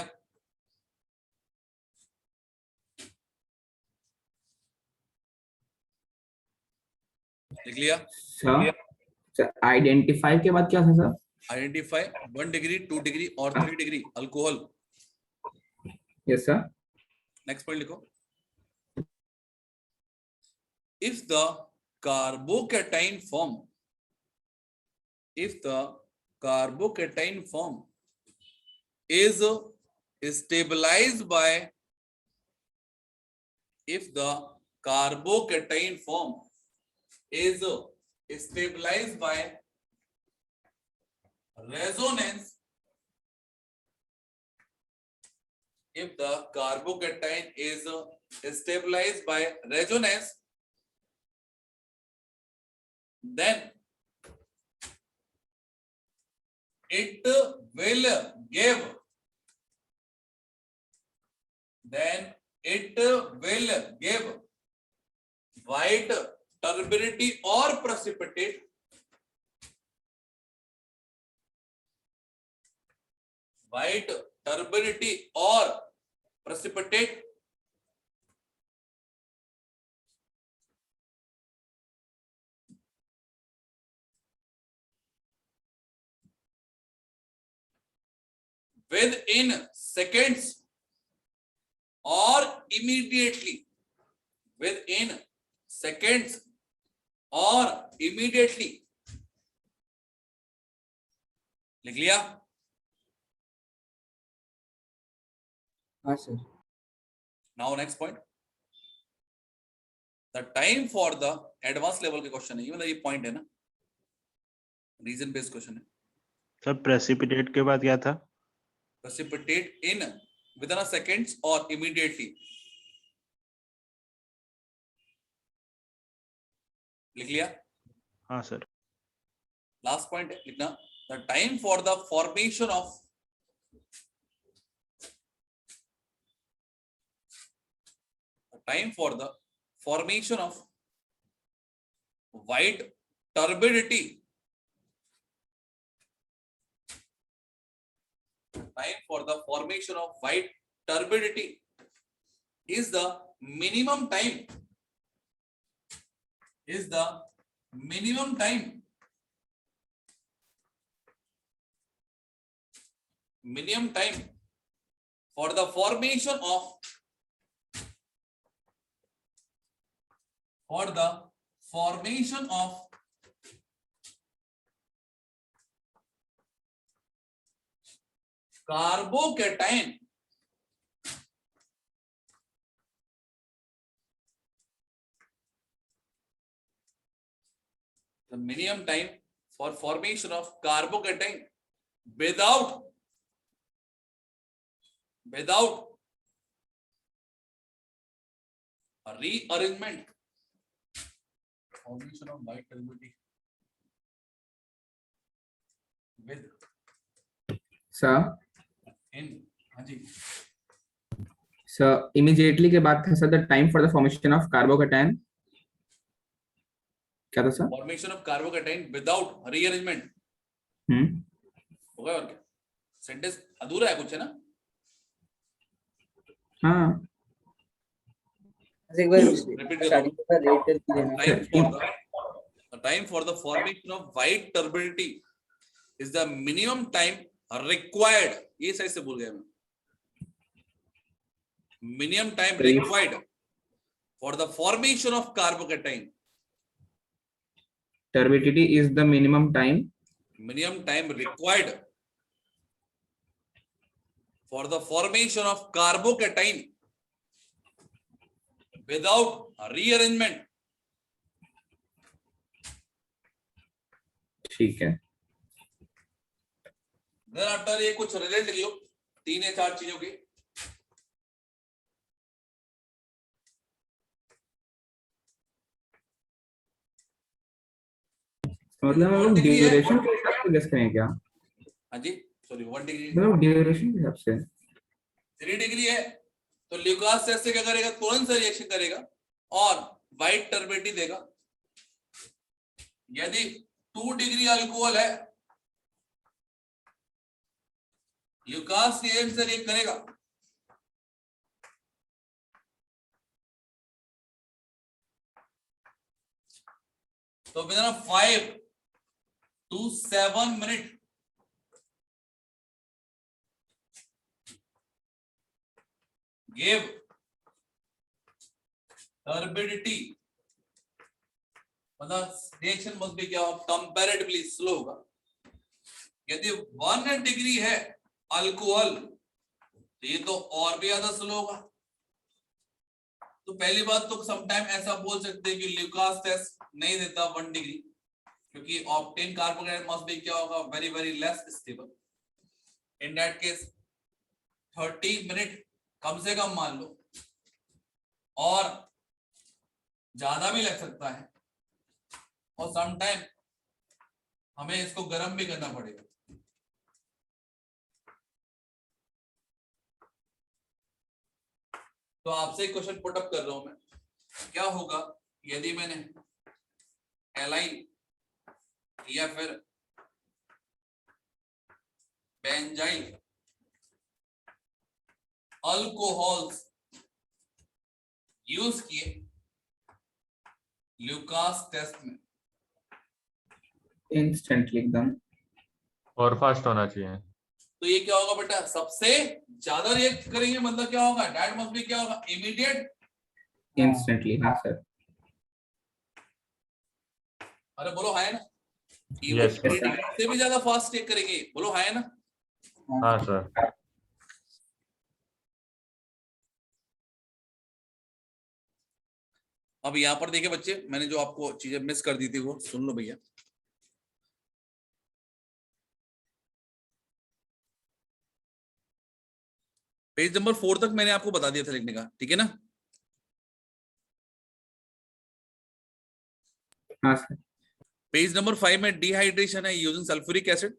लिख लिया sir identify के बाद क्या था sir, identify 1 degree 2 degree और 3 degree alcohol. Yes sir, next point लिखो, if the carbocation form is stabilized by if the carbocation form is stabilized by resonance, if the carbocation is stabilized by resonance, then it will give white turbidity or precipitate, white turbidity or precipitate within seconds or immediately, within seconds or immediately. लिख लिया? हाँ sir. Now next point. The time for the advanced level के question है, ये मतलब ये point है ना, रीजन बेस्ड क्वेश्चन है. सर प्रेसिपिटेट के बाद क्या था? Precipitate in within a seconds or immediately. लिख लिया? हाँ सर. लास्ट पॉइंट है लिखना. The time for the formation of white turbidity, time for the formation of white turbidity is the minimum time, minimum time for the formation of carbocation, the minimum time for formation of carbocation without a rearrangement, formation of white turbidity with sir in, हाँ जी, sir immediately के बाद था sir the time for the formation of carbocation, क्या था sir? formation of carbocation without rearrangement. हो गया और क्या? सेंटेंस अधूरा है कुछ है ना? हाँ एक बार Repeat कर रहा हूँ. रेट कर देना. The time for the formation of white turbidity is the minimum time required. ये सही से भूल गया मैं. Minimum time required for the formation of carbocation. Turbidity is the minimum time. Minimum time required for the formation of carbocation without rearrangement. ठीक है. Then after ये कुछ रिलेट लिख लो 3 या 4 चीजों की. मतलब हम लोग ड्यूरेशन के हिसाब से गेस करें क्या? हाँ जी, सॉरी 1 डिग्री, मतलब ड्यूरेशन के हिसाब से 3 डिग्री है तो ल्यूकास से क्या करेगा, तुरंत से रिएक्शन करेगा और व्हाइट टर्बिडिटी देगा. यदि 2 डिग्री अल्कोहल है, ल्यूकास से रिएक्ट करेगा. तो within 5 to 7 minutes give turbidity, मतलब रिएक्शन मस्ट बी क्या कंपैरेटिवली स्लो होगा. यदि 1 डिग्री है अल्कोहल, तो ये तो और भी ज्यादा स्लो होगा। तो पहली बात तो समटाइम ऐसा बोल सकते हैं कि ल्यूकास टेस्ट नहीं देता 1 डिग्री, क्योंकि ऑक्टेन कार्बोहाइड्रेट मस्ट बी क्या होगा, very very less stable. In that case 30 minute कम से कम मान लो, और ज्यादा भी लग सकता है, और समटाइम हमें इसको गर्म भी करना पड़ेगा। तो आपसे क्वेश्चन पुट अप कर रहा हूं मैं, क्या होगा यदि मैंने एलाइल या फिर बेंजाइल अल्कोहल्स यूज किए ल्यूकास टेस्ट में। इंस्टेंटली एकदम। और फास्ट होना चाहिए। तो ये क्या होगा बेटा, सबसे ज्यादा रिएक्ट करेंगे, मतलब क्या होगा, दैट मस्ट बी क्या होगा, इमीडिएट। इंस्टेंटली, हाँ सर। अरे बोलो हाय ना, Yes, sir. से भी ज्यादा फास्ट चेक करेंगे, बोलो हाय ना। हाँ सर। अब यहाँ पर देखिए बच्चे, मैंने जो आपको चीजें मिस कर दी थी वो सुन लो भैया। पेज नंबर 4 तक मैंने आपको बता दिया था लिखने का, ठीक है ना। हाँ सर। पेज नंबर 5 में डिहाइड्रेशन है यूजिंग सल्फ्यूरिक एसिड,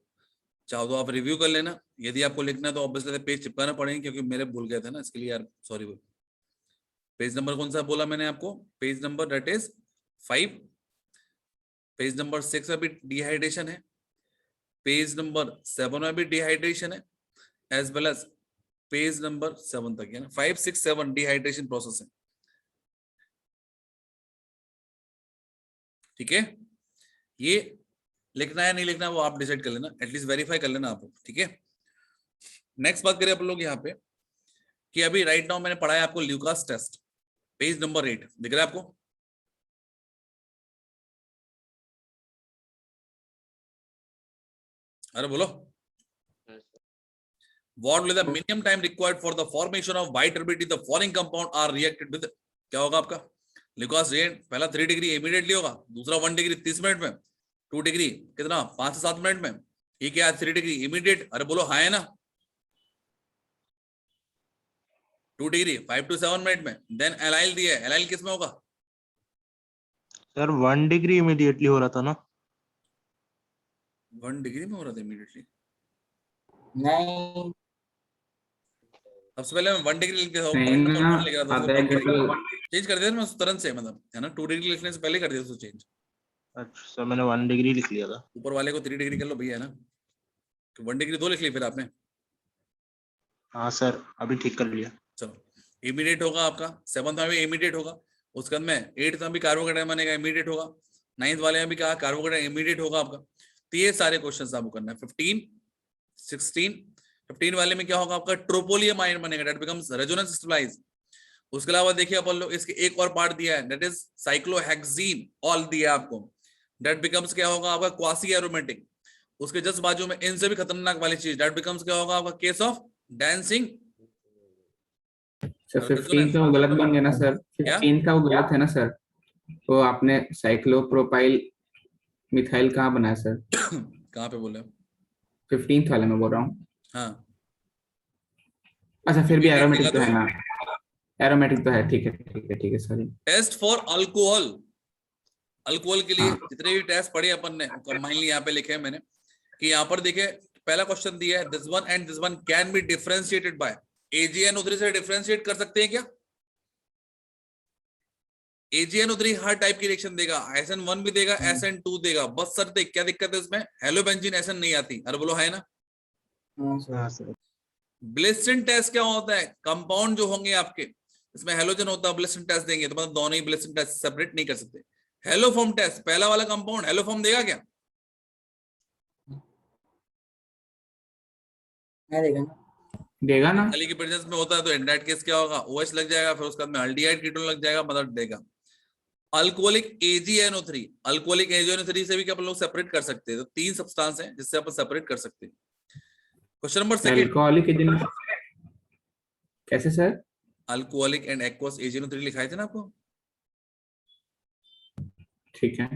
चाहो तो आप रिव्यू कर लेना। यदि आपको लिखना है तो ऑब्वियसली पेज चिपकाना पड़ेगा, क्योंकि मेरे भूल गया था ना, इसके लिए यार सॉरी। पेज नंबर कौन सा बोला मैंने आपको, page number that is 5। Page number 6 में भी डिहाइड्रेशन है, पेज नंबर 7 में भी डिहाइड्रेशन है, as well as page number 7 तक है ना, 5, 6, 7 डिहाइड्रेशन प्रोसेस है, ठीक है। ये लिखना है नहीं लिखना वो आप डिसाइड कर लेना, एटलीस्ट वेरीफाई कर लेना आप, ठीक है। नेक्स्ट बात करें आप लोग यहाँ पे कि अभी राइट नाउ मैंने पढ़ाया आपको ल्यूकास टेस्ट, पेज नंबर 8 दिख रहा है आपको। अरे बोलो, what will be the minimum time required for the formation of biturbidity, the following compound are reacted with, क्या होगा आपका ल्यूकास रिएक्ट, पहला 3 डिग्री इमीडिएटली होगा, दूसरा 1 डिग्री 30 मिनट में, 2 डिग्री कितना 5 से 7 मिनट में, ये क्या 3 डिग्री इमीडिएट। अरे बोलो हाँ है ना, 2 डिग्री 5 to 7 मिनट में। देन एलाइल दिया है, एलाइल किसमें होगा सर 1 डिग्री इमीडिएटली हो रहा था ना, 1 डिग्री में हो रहा था इमीडिएटली। नहीं, सबसे पहले मैं 1 डिग्री लिख देता नहीं ना, आधा एक घंटा चेंज कर दिया मैं तुरंत से, मतलब है ना, 2 डिग्री लिखने से पहले कर दिया उसको चेंज। अच्छा सर मैंने 1 डिग्री लिख लिया था। ऊपर वाले को 3 डिग्री कर लो भैया, है ना, तो 1 डिग्री 2 लिख ली फिर आपने। हाँ सर अभी ठीक कर लिया। चलो इमीडिएट होगा आपका, 7th में भी इमीडिएट होगा, उसके बाद में 8th में भी कार्बोहाइड्रेट बनेगा इमीडिएट होगा, 9th वाले में भी कहा कार्बोहाइड्रेट इमीडिएट होगा आपका। तो ये सारे क्वेश्चंस आपको करना है। 15, 16, 15 वाले में क्या होगा आपका ट्रोपोलियम आयन बनेगा, दैट बिकम्स रेजोनेंस स्टेबलाइज। उसके अलावा देखिए अपन लोग इसके एक और पार्ट दिया है, दैट इज साइक्लोहेक्सीन ऑल दिया आपको, दैट बिकम्स क्या होगा आपका क्वासी एरोमेटिक। उसके जस्ट बाजू में इनसे भी खतरनाक वाली चीज, दैट बिकम्स क्या होगा आपका केस ऑफ डांसिंग। सर 15 का वो गलत बन गया ना सर, 15 का वो गलत है ना सर, वो आपने साइक्लोप्रोपाइल मिथाइल कहाँ बनाया सर? कहाँ पे बोले 15th वाले में बोल रहा हूँ। हाँ अच्छा फिर भी एरोमेटिक तो है ना, एरोमेटिक तो है, ठीक है ठीक है ठीक है sorry. Test for alcohol, alcohol के लिए जितने भी टेस्ट पढ़े अपन ने कंबाइनली यहाँ पे लिखे हैं मैंने, कि यहाँ पर देखिए पहला क्वेश्चन दिया है, this one and this one can be differentiated by AgNO3 से डिफरेंशिएट कर सकते हैं क्या? AgNO3 हर टाइप की रिएक्शन देगा, SN1 भी देगा, SN2 देगा, बस सर देख क्या दिक्कत है इसमें, हेलोबेंजीन SN नहीं आती। अरे बोलो है ना। हाँ सर। ब्लिस्टन टेस्ट क्या होता है, कंपाउंड जो होंगे आपके इसमें हेलोजन होता है, ब्लिस्टन टेस्ट देंगे तो मतलब दोनों ही ब्लिस्टन टेस्ट सेपरेट नहीं कर सकते। हेलोफॉर्म टेस्ट, पहला वाला कंपाउंड हेलोफॉर्म देगा क्या? देगा ना, खाली की प्रेजेंस में होता है तो इन दैट केस क्या होगा OH लग जाएगा, फिर उसके बाद में अल्डिहाइड कीटोन लग जाएगा, मतलब देगा। अल्कोहलिक AgNO3, अल्कोहलिक AgNO3 से भी क्या अपन लोग सेपरेट कर सकते हैं, तो 3 सब्सटेंस हैं जिससे अपन सेपरेट कर सकते हैं। Question number second, alcoholic agent कैसे sir? Alcoholic and aqueous AgNO3 लिखाए थे ना आपको। ठीक है।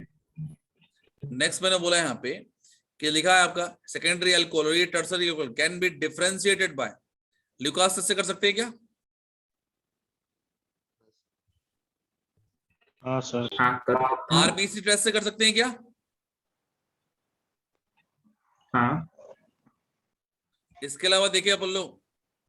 नेक्स्ट मैंने बोला यहाँ पे कि लिखा है आपका सेकेंडरी अल्कोहल और ये tertiary alcohol can be differentiated by Lucas से कर सकते हैं क्या? हाँ सर। हाँ कर सकते हैं। RBC टेस्ट से कर सकते हैं क्या? हाँ इसके अलावा देखिए अपन लोग